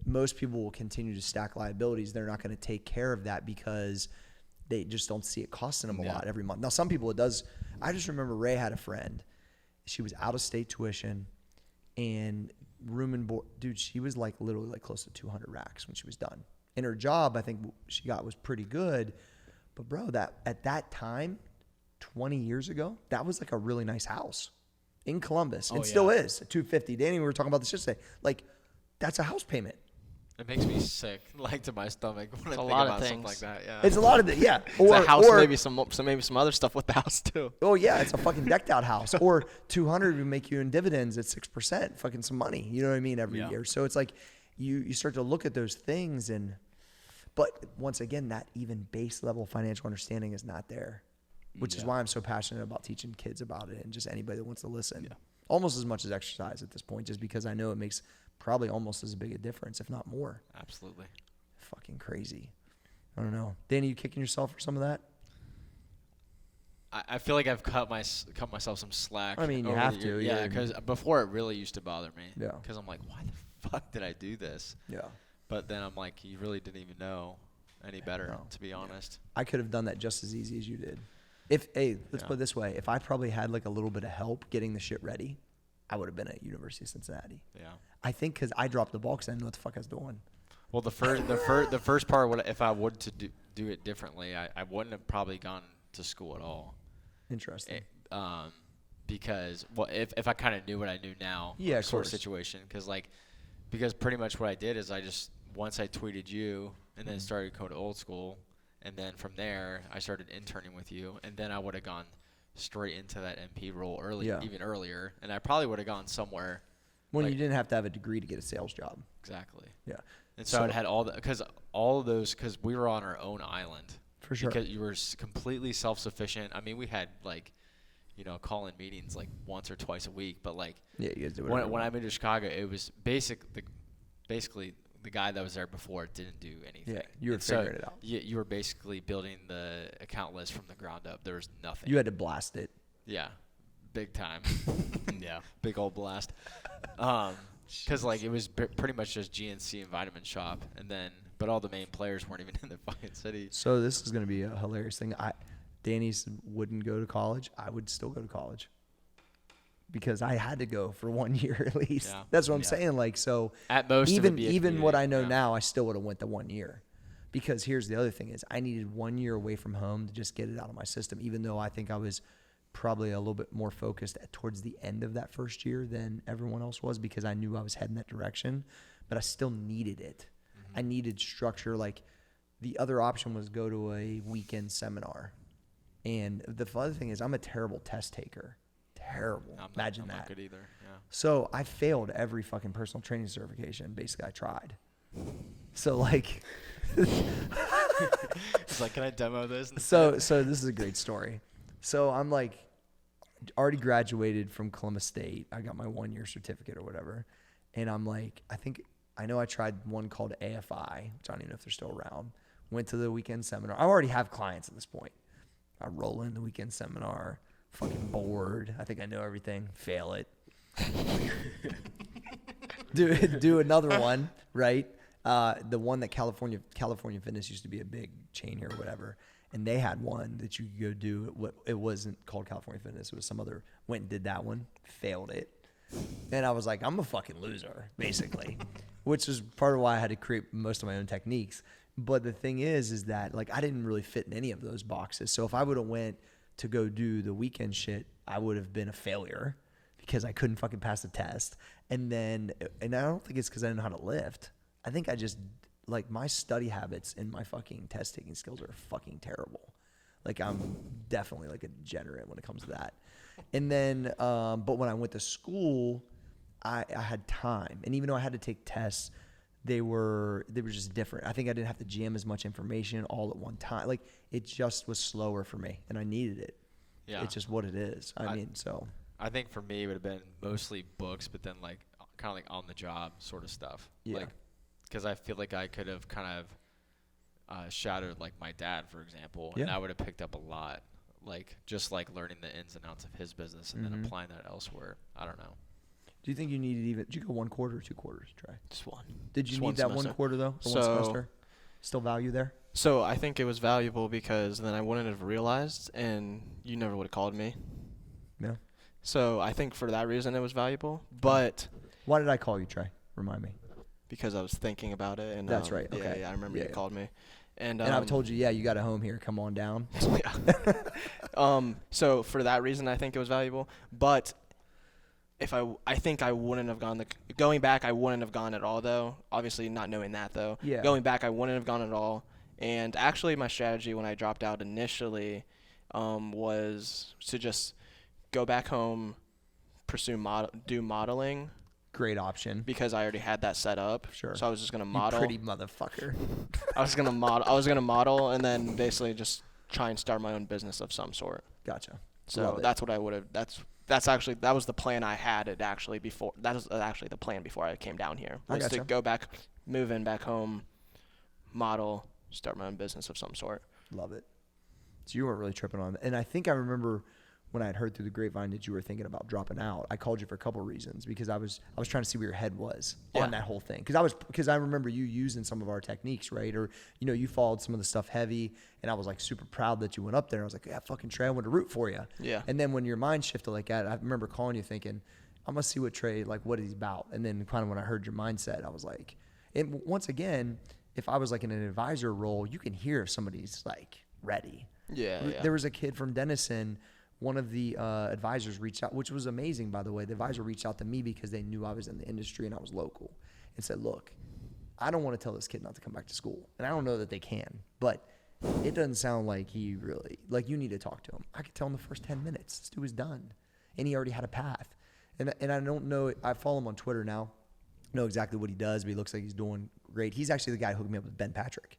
most people will continue to stack liabilities. They're not going to take care of that because they just don't see it costing them a lot every month. Now, some people it does. I just remember Ray had a friend. She was out of state tuition and room and board. Dude, she was like literally like close to 200 racks when she was done. And her job, I think she got was pretty good. But bro, that at that time, 20 years ago, that was like a really nice house in Columbus. And still is at 250. Danny, we were talking about this yesterday. Like, that's a house payment. It makes me sick, like to my stomach when I think lot of about something things. like that. Yeah, It's a lot of it, yeah. It's a house, maybe some other stuff with the house too. Oh yeah, it's a fucking decked out house. Or 200 would make you in dividends at 6%, fucking some money. You know what I mean? Every year. So it's like you start to look at those things, but once again, that even base level financial understanding is not there, which is why I'm so passionate about teaching kids about it and just anybody that wants to listen. Yeah. Almost as much as exercise at this point, just because I know it makes probably almost as big a difference, if not more. Absolutely. Fucking crazy. I don't know. Danny, you kicking yourself for some of that? I feel like I've cut myself some slack. I mean, you have to. Yeah, because before it really used to bother me. Yeah. Because I'm like, why the fuck did I do this? Yeah. But then I'm like, you really didn't even know any better, to be honest. I could have done that just as easy as you did. Let's put it this way. If I probably had like a little bit of help getting the shit ready, I would have been at University of Cincinnati. Yeah. I think because I dropped the ball because I didn't know what the fuck I was doing. Well, the first part, if I would to do it differently, I wouldn't have probably gone to school at all. Interesting. Because if I kind of knew what I knew now, sort of situation, because pretty much what I did is once I tweeted you and then started going to old school, and then from there I started interning with you, and then I would have gone straight into that MP role even earlier, and I probably would have gone somewhere. When you didn't have to have a degree to get a sales job. Exactly. Yeah. And so I'd had because we were on our own island. For sure. Because you were completely self-sufficient. I mean, we had call-in meetings like once or twice a week, but you guys do it. When I moved to Chicago, it was basically the guy that was there before didn't do anything. Yeah, you were figuring it out. You were basically building the account list from the ground up. There was nothing. You had to blast it. Yeah, big time. Yeah, big old blast. Because it was pretty much just GNC and Vitamin Shop, but all the main players weren't even in the fucking city. So this is going to be a hilarious thing. Danny wouldn't go to college. I would still go to college because I had to go for 1 year at least. Yeah. That's what I'm saying. So at most, even what I know now, I still would have went the 1 year. Because here's the other thing is I needed 1 year away from home to just get it out of my system, even though I think I was probably a little bit more focused towards the end of that first year than everyone else was because I knew I was heading that direction, but I still needed it. Mm-hmm. I needed structure. The other option was go to a weekend seminar. And the other thing is I'm a terrible test taker. Terrible. Imagine that. I'm not good either. Yeah. So I failed every fucking personal training certification. Basically, I tried. So it's can I demo this? So this is a great story. So I'm already graduated from Columbus State. I got my 1 year certificate or whatever. And I'm I know I tried one called AFI, which I don't even know if they're still around. Went to the weekend seminar. I already have clients at this point. I roll in the weekend seminar, fucking bored. I think I know everything. Fail it. do another one, right? The one that California Fitness used to be a big chain here or whatever. And they had one that you could go do. It wasn't called California Fitness. It was some other. Went and did that one. Failed it. And I was like, I'm a fucking loser, basically. Which is part of why I had to create most of my own techniques. But the thing is that I didn't really fit in any of those boxes. So if I would have went to go do the weekend shit, I would have been a failure because I couldn't fucking pass the test. And I don't think it's because I didn't know how to lift. I think I just my study habits and my fucking test taking skills are fucking terrible. Like I'm definitely like a degenerate when it comes to that. And then, but when I went to school, I had time. And even though I had to take tests, they were just different. I think I didn't have to jam as much information all at one time. Like it just was slower for me, and I needed it. Yeah. It's just what it is. I mean, so. I think for me it would have been mostly books, but then like kind of like on the job sort of stuff. Yeah. Like, because I feel like I could have kind of shadowed like my dad, for example, and I would have picked up a lot. Like just like learning the ins and outs of his business and then applying that elsewhere. I don't know. Do you think you needed did you go 1 quarter or 2 quarters, Trey? Just one. Did you Just need one that semester. 1 quarter though? Or So- 1 semester? Still value there? So I think it was valuable because then I wouldn't have realized, and you never would have called me. Yeah. So I think for that reason it was valuable, but Why did I call you, Trey? Remind me. because I was thinking about it, and That's right, okay. Yeah, I remember Yeah, you yeah. called me, and And I've told you, yeah, you got a home here. Come on down. yeah. So for that reason, I think it was valuable. But if I think I wouldn't have gone going back. I wouldn't have gone at all, though. Obviously, not knowing that though. Yeah. Going back, I wouldn't have gone at all. And actually, my strategy when I dropped out initially was to just go back home, pursue do modeling Great option. because I already had that set up. Sure. So I was just gonna You model. pretty motherfucker. I was gonna model, and then basically just try and start my own business of some sort. Gotcha. So Love it. that's what I would have. That was the plan I had. It actually before. That was actually the plan before I came down here. I Was to gotcha. go back, move in back home, model, start my own business of some sort. Love it. So you weren't really tripping on it. And I think I remember when I had heard through the grapevine that you were thinking about dropping out. I called you for a couple of reasons because I was trying to see where your head was on that whole thing. Because I remember you using some of our techniques, right? Or you followed some of the stuff heavy, and I was like super proud that you went up there. I was like, yeah, fucking Trey, I want to root for you. Yeah. And then when your mind shifted like that, I remember calling you thinking, I'm gonna see what Trey, like what he's about. And then kind of when I heard your mindset, I was like, and once again, if I was like in an advisor role, you can hear if somebody's like ready. Yeah. There was a kid from Denison. One of the advisors reached out, which was amazing, by the way. The advisor reached out to me because they knew I was in the industry and I was local, and said, look, I don't want to tell this kid not to come back to school. And I don't know that they can, but it doesn't sound like he really, like you need to talk to him. I could tell him the first 10 minutes. This dude was done. And he already had a path. And I don't know, I follow him on Twitter now. Know exactly what he does, but he looks like he's doing great. He's actually the guy who hooked me up with Ben Patrick.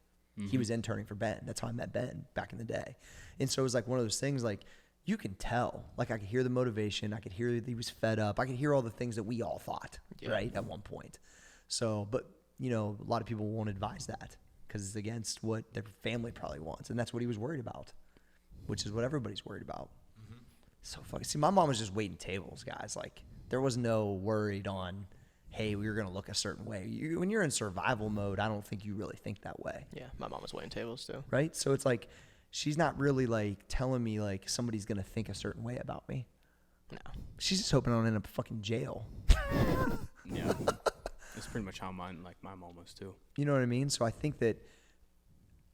He was interning for Ben. That's how I met Ben back in the day. And so it was like one of those things like, you can tell. Like I could hear the motivation. I could hear that he was fed up. I could hear all the things that we all thought, right, at one point. So, but, a lot of people won't advise that because it's against what their family probably wants. And that's what he was worried about, which is what everybody's worried about. So fucking, see, my mom was just waiting tables, guys. Like there was no worried on, hey, we were going to look a certain way. When you're in survival mode, I don't think you really think that way. Yeah. My mom was waiting tables too. Right? So it's like, she's not really like telling me like somebody's going to think a certain way about me. No. She's just hoping I don't end up in fucking jail. Yeah. That's pretty much how my mom was too. You know what I mean? So I think that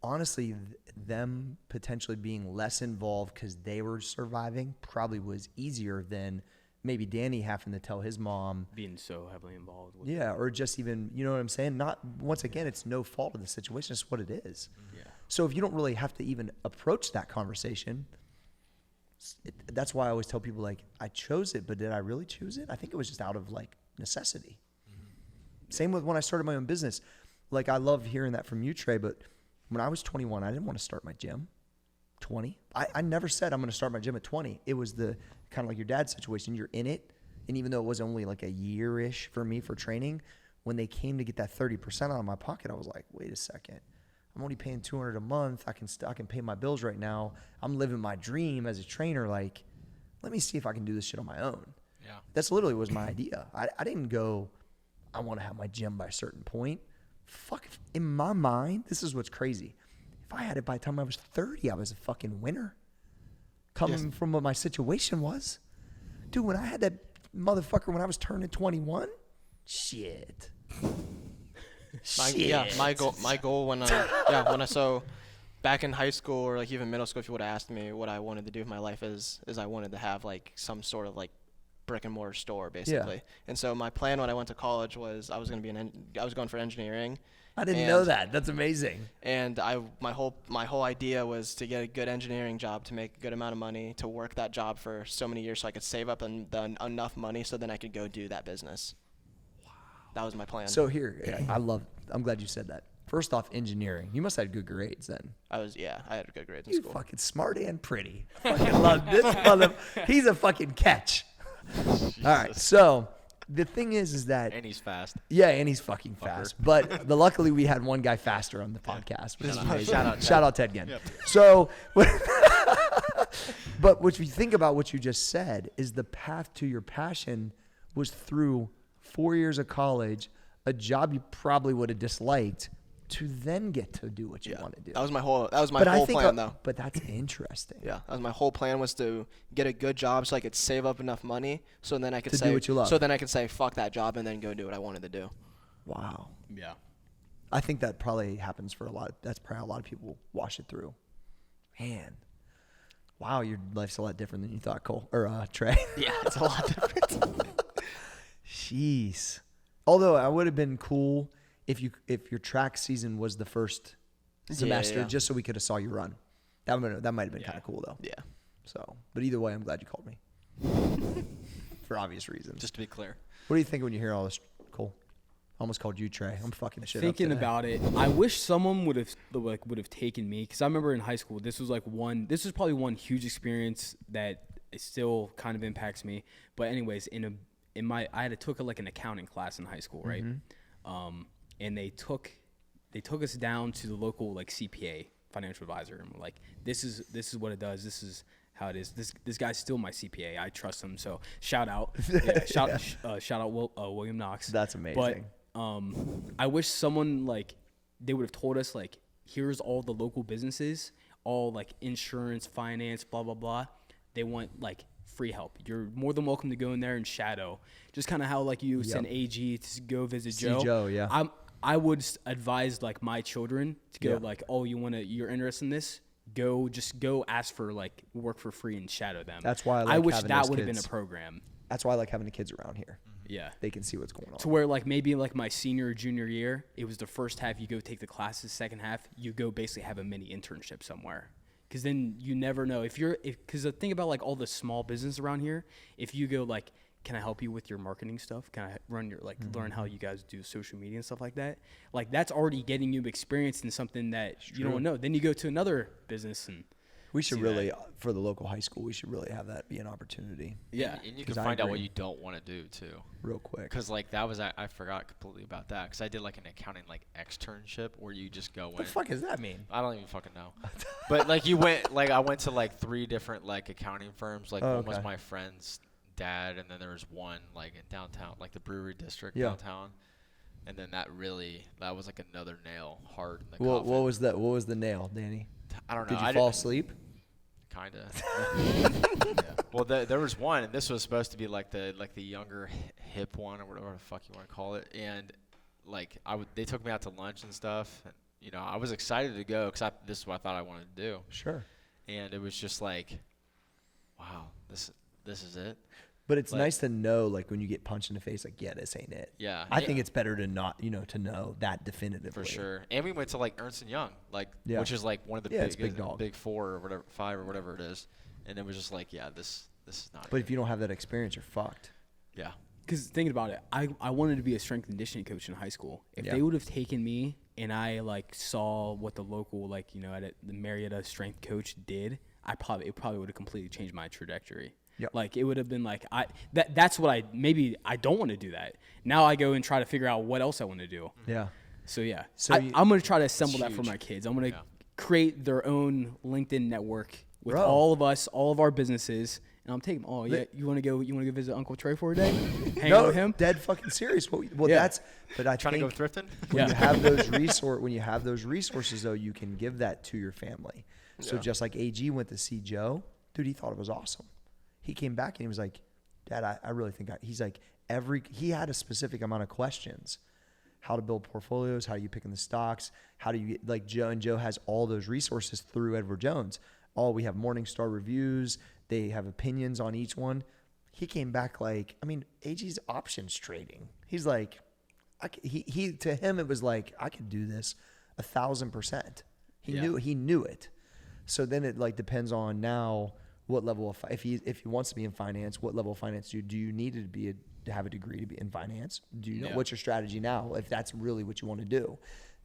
honestly, them potentially being less involved because they were surviving probably was easier than maybe Danny having to tell his mom. Being so heavily involved with Yeah, or just even, you know what I'm saying? Not, once again, it's no fault of the situation. It's what it is. Yeah. So if you don't really have to even approach that conversation, that's why I always tell people, like, I chose it, but did I really choose it? I think it was just out of, like, necessity. Same with when I started my own business. Like, I love hearing that from you, Trey, but when I was 21, I didn't want to start my gym. 20. I never said I'm going to start my gym at 20. It was the kind of like your dad's situation. You're in it. And even though it was only like a year-ish for me for training, when they came to get that 30% out of my pocket, I was like, wait a second. I'm only paying $200 a month. I can pay my bills right now. I'm living my dream as a trainer. Like, let me see if I can do this shit on my own. Yeah. That's literally was my idea. I didn't go, I want to have my gym by a certain point. Fuck, in my mind, this is what's crazy. If I had it by the time I was 30, I was a fucking winner. Coming from what my situation was. Dude, when I had that motherfucker when I was turning 21, shit. My goal when so back in high school or like even middle school, if you would have asked me what I wanted to do with my life is I wanted to have like some sort of like brick and mortar store basically. And so my plan when I went to college was I was going for engineering, I didn't know that. That's amazing. And my whole idea was to get a good engineering job, to make a good amount of money, to work that job for so many years so I could save up enough money so then I could go do that business. Wow. That was my plan. So here, I'm glad you said that. First off, engineering. You must have had good grades then. I had good grades in You school. fucking smart and pretty. I fucking love this mother. He's a fucking catch. All right, so the thing is that And he's fast. yeah, and he's fucking fast. But luckily we had one guy faster on the podcast. Which is amazing. Shout out Ted again. Yep. So, but what you think about what you just said is the path to your passion was through 4 years of college, a job you probably would have disliked, to then get to do what you want to do. That was my whole plan though. But that's interesting. Yeah, that was my whole plan, was to get a good job so I could save up enough money so then I could do what you love. So then I could say fuck that job and then go do what I wanted to do. Wow. Yeah. I think that probably happens for that's probably how a lot of people wash it through. Man. Your life's a lot different than you thought, Cole or Trey. Yeah, it's a lot different. Jeez. Although I would have been cool if your track season was the first semester, just so we could have saw you run. That might have been kind of cool though. Yeah. So, but either way, I'm glad you called me for obvious reasons. Just to be clear. What do you think when you hear all this, Cole? I almost called you Trey. I'm fucking shit Thinking up today. about it, I wish someone would have taken me, because I remember in high school this was probably one huge experience that it still kind of impacts me. But anyways, I had took an accounting class in high school, right? Mm-hmm. And they took us down to the local CPA, financial advisor, and we're like, this is what it does. This is how it is. This guy's still my CPA. I trust him. So shout out, shout out William Knox. That's amazing. But I wish someone they would have told us here's all the local businesses, all insurance, finance, blah blah blah. They want free help. You're more than welcome to go in there and shadow. Just kind of how you send AG to go visit Joe. See Joe, yeah. I would advise my children to go oh, you're interested in this? Go ask for work for free and shadow them. That's why I wish having that those would have been kids. a program. That's why I like having the kids around here. Yeah. They can see what's going on. To where maybe my senior or junior year, it was the first half you go take the classes, second half you go basically have a mini internship somewhere. Because then you never know because the thing about all the small business around here, if you go can I help you with your marketing stuff? Can I run your learn how you guys do social media and stuff like that? That's already getting you experience in something that you don't know. Then you go to another business and we should really, for the local high school, we should really have that be an opportunity. Yeah. And you can find out what you don't want to do too. Real quick. Because that was, I forgot completely about that. Because I did an accounting externship where you just go in. What the fuck does that mean? I don't even fucking know. But you went, I went to 3 different accounting firms. One was my friend's dad, and then there was one in downtown, the brewery district downtown. And then that was another nail hard in the coffin. What was that? What was the nail, Danny? I don't know. Did you fall asleep? Kind of. Yeah. Well, there was one, and this was supposed to be the younger hip one, or whatever the fuck you want to call it. And they took me out to lunch and stuff. And, I was excited to go because this is what I thought I wanted to do. Sure. And it was just wow, this is it. But it's nice to know, when you get punched in the face, yeah, this ain't it. Yeah. I think it's better to not, to know that definitively. For sure. And we went to Ernst & Young, which is one of the big 4 or whatever, 5 or whatever it is. And it was just this is not But it. if you don't have that experience, you're fucked. Yeah. Because thinking about it, I wanted to be a strength and conditioning coach in high school. If they would have taken me and I saw what the local at the Marietta strength coach did, it probably would have completely changed my trajectory. Yep. It would have been that's what I don't want to do that. Now I go and try to figure out what else I want to do. Yeah. So yeah. So I'm going to try to assemble that for huge. my kids. I'm going to create their own LinkedIn network with Bro. all of us, all of our businesses. And I'm taking them. Oh yeah, you want to go visit Uncle Trey for a day? Hang out with him? Dead fucking serious. Well, Yeah. but I Trying think to go thrifting? when you have those resources though, you can give that to your family. So just like AG went to see Joe, dude, he thought it was awesome. He came back and he was like, Dad, I really think he had a specific amount of questions. How to build portfolios, how are you picking the stocks, how do you get, Joe has all those resources through Edward Jones. We have Morningstar reviews. They have opinions on each one. He came back AG's options trading. He's like, he to him it was like I could do this 1,000%. He knew it. So then it like depends on now what level of if he wants to be in finance, what level of finance do you need to have a degree to be in finance? Do you know what's your strategy now if that's really what you want to do?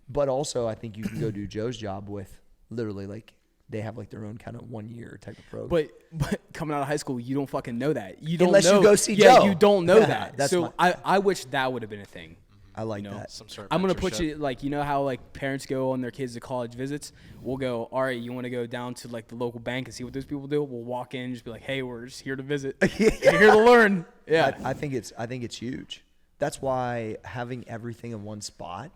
But also I think you can go do Joe's job with literally like they have like their own kind of 1 year type of program. But coming out of high school, you don't fucking know that. You don't Unless know. you go see yeah, Joe. you don't know Yeah, that. So I wish that would have been a thing. I like that. Some sort of I'm gonna put mentorship. you like how like parents go on their kids to college visits. We'll go. All right, you want to go down to like the local bank and see what those people do? We'll walk in and just be like, hey, we're just here to visit. We're here to learn. Yeah. I think it's huge. That's why having everything in one spot,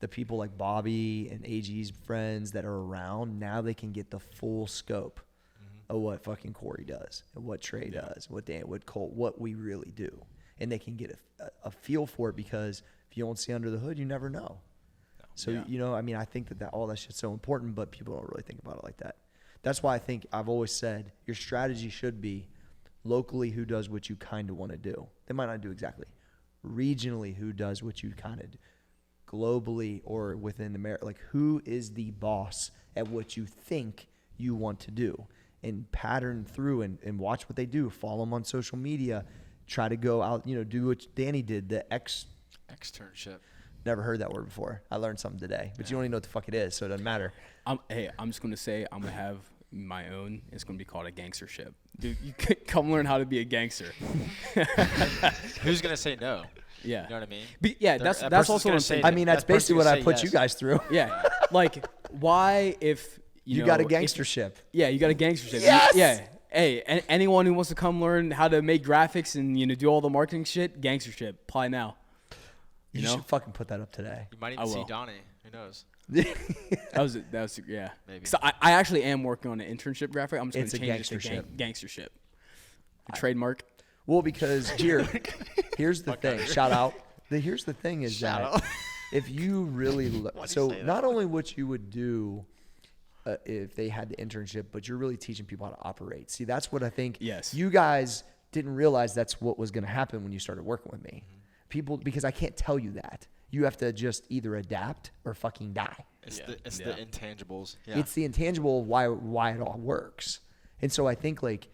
the people like Bobby and AG's friends that are around, now they can get the full scope of what fucking Corey does and what Trey does, what Dan, what Colt, what we really do. And they can get a feel for it because if you don't see under the hood, you never know. So, you know, I mean, I think that all that shit's so important, but people don't really think about it like that. That's why I think I've always said your strategy should be locally who does what you kind of want to do. They might not do exactly. Regionally, who does what you kind of do. Globally or within America, like who is the boss at what you think you want to do, and pattern through and watch what they do. Follow them on social media. Try to go out, you know, do what Danny did, the externship. Never heard that word before. I learned something today, but you don't even know what the fuck it is, so it doesn't matter. I'm just gonna say I'm gonna have my own. It's gonna be called a Gangster Ship. Dude, you come learn how to be a gangster. Who's gonna say no? Yeah. You know what I mean? That's person's also what gonna I'm say saying. I mean, that's that basically person's what gonna I put say you yes. guys through. Yeah. Like, why if you know, got a gangster ship. Yeah, you got a gangster ship. Yes! Yeah. Hey, anyone who wants to come learn how to make graphics and do all the marketing shit, gangster ship. Apply now. You know? should fucking put that up today. You might I even see will. Donnie. Who knows? That was yeah. Maybe. So I actually am working on an internship graphic. I'm just It's a going to change it to gangster ship. gangster ship. A trademark. Well, because here's the thing. Shout out. Here's the thing is that if you really so not only what you would do if they had the internship, but you're really teaching people how to operate. See, that's what I think. Yes. You guys didn't realize that's what was going to happen when you started working with me. People, because I can't tell you that. You have to just either adapt or fucking die. It's the intangibles. Yeah. It's the intangible of why it all works. And so I think like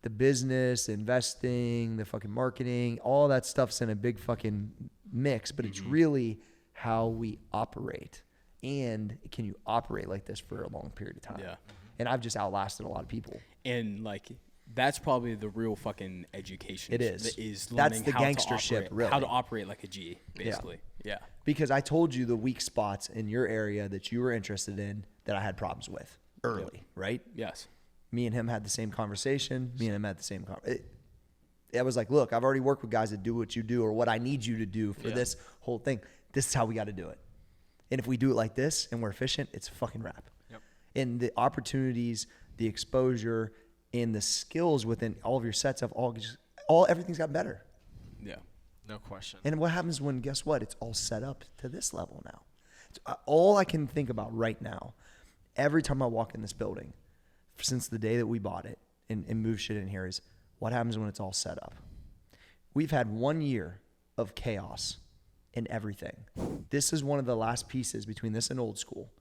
the business, investing, the fucking marketing, all that stuff's in a big fucking mix, but it's really how we operate. And can you operate like this for a long period of time? Yeah. And I've just outlasted a lot of people. And like that's probably the real fucking education. It is. Is That's learning the how gangster to operate, ship, really. how to operate like a G, basically. Yeah. Because I told you the weak spots in your area that you were interested in that I had problems with early, right? Yes. Me and him had the same conversation. Me and him had the same conversation. I was like, look, I've already worked with guys that do what you do or what I need you to do for this whole thing. This is how we got to do it. And if we do it like this and we're efficient, it's a fucking wrap. Yep. And the opportunities, the exposure, and the skills within all of your sets have everything's gotten better. Yeah. No question. And what happens when, guess what? It's all set up to this level now. It's all I can think about right now, every time I walk in this building, since the day that we bought it and moved shit in here, is what happens when it's all set up. We've had 1 year of chaos in everything. This is one of the last pieces between this and old school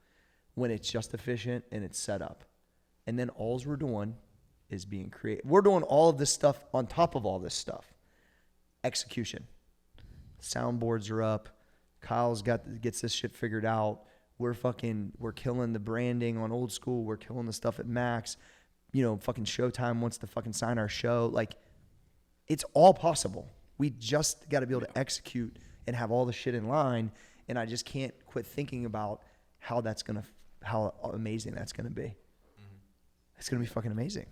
when it's just efficient and it's set up. And then all we're doing is being creative. We're doing all of this stuff on top of all this stuff. Execution. Soundboards are up. Kyle's gets this shit figured out. We're killing the branding on old school. We're killing the stuff at Max. You know, fucking Showtime wants to fucking sign our show. Like, it's all possible. We just got to be able to execute and have all the shit in line. And I just can't quit thinking about how amazing that's gonna be. It's gonna be fucking amazing.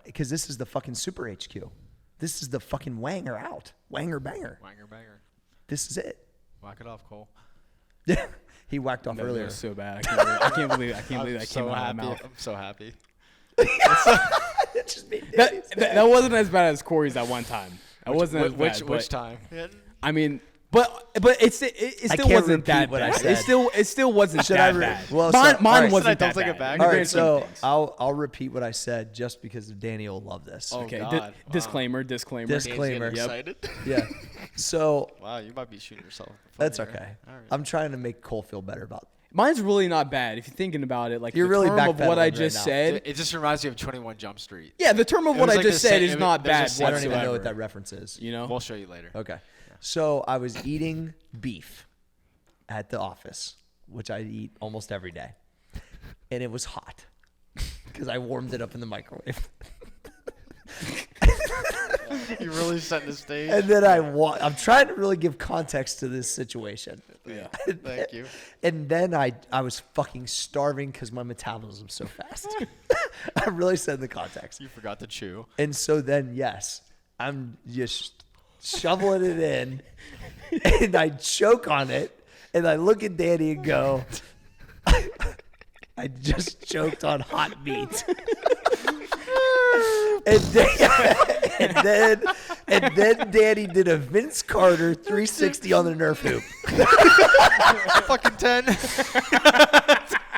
Because this is the fucking super HQ. This is the fucking wanger out. Wanger banger. Wanger banger. This is it. Whack it off, Cole. Yeah. He whacked off That earlier. was so bad. I can't believe that came out of my mouth. I'm so happy. It just made That wasn't as bad as Corey's at one time. Which time? But I mean, But it still can't wasn't that repeat what I bad. said. It still wasn't Should I that re- bad. well, mine so- all right, wasn't don't that take it bad. back. in the All right, grand scheme of so things. I'll repeat what I said just because Danny will love this. Oh, Okay, God. Wow. disclaimer. Disclaimer. Dan's getting Yep. excited. Yeah. So Wow, you might be shooting yourself. in the foot that's here. okay. All right. I'm trying to make Cole feel better about. Mine's really not bad if you're thinking about it. Like You're the really term of what backpedaling I right just now. said. It just reminds me of 21 Jump Street. Yeah, the term of It what was I like just the said same- is not there's a bad same- I don't even know whatsoever. what that reference is. You know? We'll show you later. Okay. So I was eating beef at the office, which I eat almost every day, and it was hot because I warmed it up in the microwave. You really set the stage. And then I'm trying to really give context to this situation. Yeah. Thank you. And then I was fucking starving because my metabolism's so fast. I really said the context. You forgot to chew. And so then, yes, I'm just shoveling it in, and I choke on it, and I look at Danny and go, I just choked on hot meat. And then Danny did a Vince Carter 360 on the Nerf hoop. Fucking 10.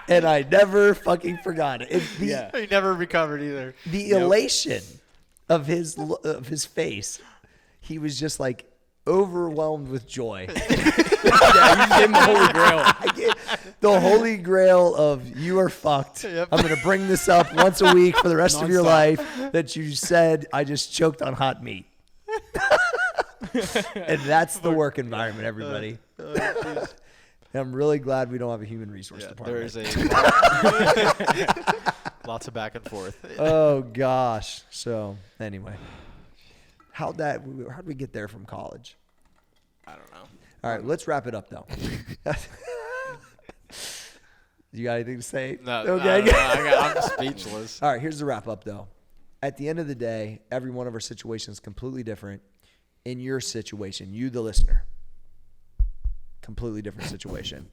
And I never fucking forgot it. Yeah. He never recovered either. The elation of his face, he was just like overwhelmed with joy. Yeah, you gave him the holy grail. The holy grail of you are fucked. Yep. I'm going to bring this up once a week for the rest of your Nonstop. life that you said I just choked on hot meat. And that's the work environment, everybody. And I'm really glad we don't have a human resource There department. is lots of back and forth. Oh gosh. So anyway, how'd we get there from college? I don't know. All right, let's wrap it up though. You got anything to say? No, Okay. I'm speechless. All right, here's the wrap up though. At the end of the day, every one of our situations is completely different. In your situation, you the listener, completely different situation.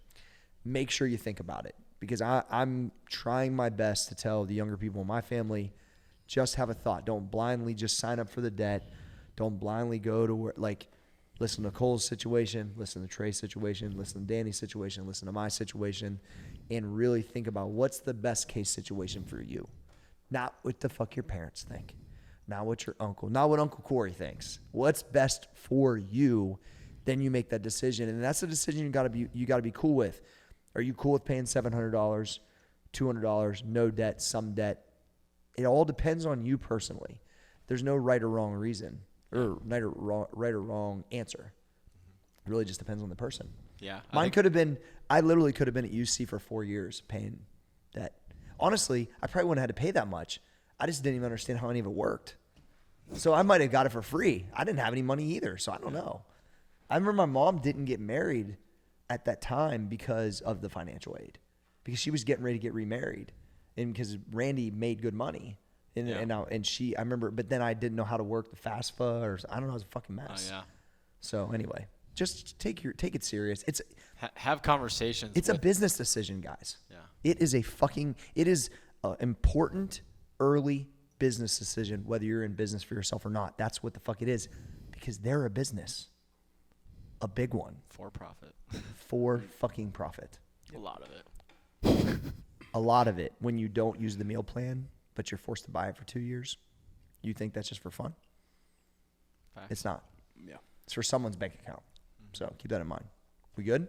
Make sure you think about it because I'm trying my best to tell the younger people in my family, just have a thought. Don't blindly just sign up for the debt. Don't blindly go to where, like, listen to Cole's situation, listen to Trey's situation, listen to Danny's situation, listen to my situation, and really think about what's the best case situation for you. Not what the fuck your parents think. Not what your uncle, not what Uncle Corey thinks. What's best for you? Then you make that decision, and that's a decision you got to be cool with. Are you cool with paying $700, $200, no debt, some debt? It all depends on you personally. There's no right or wrong reason or right or wrong answer. It really just depends on the person. Yeah. Mine could have been. I literally could have been at UC for 4 years paying debt. Honestly, I probably wouldn't have had to pay that much. I just didn't even understand how any of it worked. So I might have got it for free. I didn't have any money either, so I don't know. I remember my mom didn't get married at that time because of the financial aid, because she was getting ready to get remarried, and because Randy made good money, and I remember, but then I didn't know how to work the FAFSA, or I don't know, it was a fucking mess. Oh yeah. So anyway, just take it serious. It's Have conversations. it's a with- business decision, guys. Yeah. It is an important early business decision, whether you're in business for yourself or not. That's what the fuck it is, because they're a business, a big one, For profit. for fucking profit. A lot of it. A lot of it, when you don't use the meal plan, but you're forced to buy it for 2 years, you think that's just for fun? Facts. It's not. Yeah. It's for someone's bank account. So keep that in mind. We good?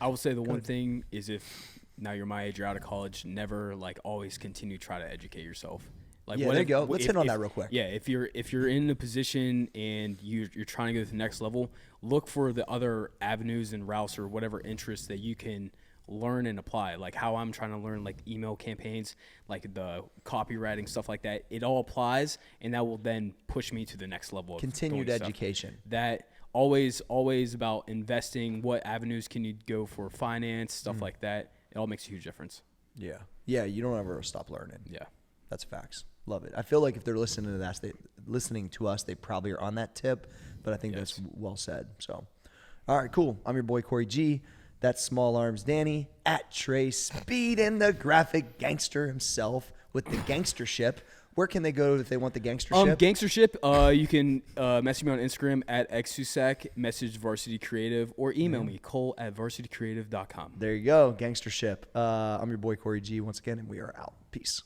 I would say the one thing is, if now you're my age, you're out of college, never like always continue to try to educate yourself. Like, Yeah, what there if- you go. Let's hit on if- that real quick. Yeah, if you're in a position and you're trying to go to the next level, look for the other avenues and routes or whatever interests that you can learn and apply. Like how I'm trying to learn like email campaigns, like the copywriting, stuff like that. It all applies, and that will then push me to the next level of Continued doing stuff. education. That always about investing. What avenues can you go for finance, stuff like that. It all makes a huge difference. Yeah. Yeah, you don't ever stop learning. Yeah. That's facts. Love it. I feel like if they're listening to us, they probably are on that tip, but I think that's well said. So, all right, cool. I'm your boy, Corey G. That's Small Arms Danny at Trey Speed and the graphic gangster himself with the Gangster Ship. Where can they go if they want the Gangster Ship? Gangster Ship. You can message me on Instagram at xsusac, message Varsity Creative, or email me cole@varsitycreative.com. There you go, Gangster Ship. I'm your boy Corey G once again, and we are out. Peace.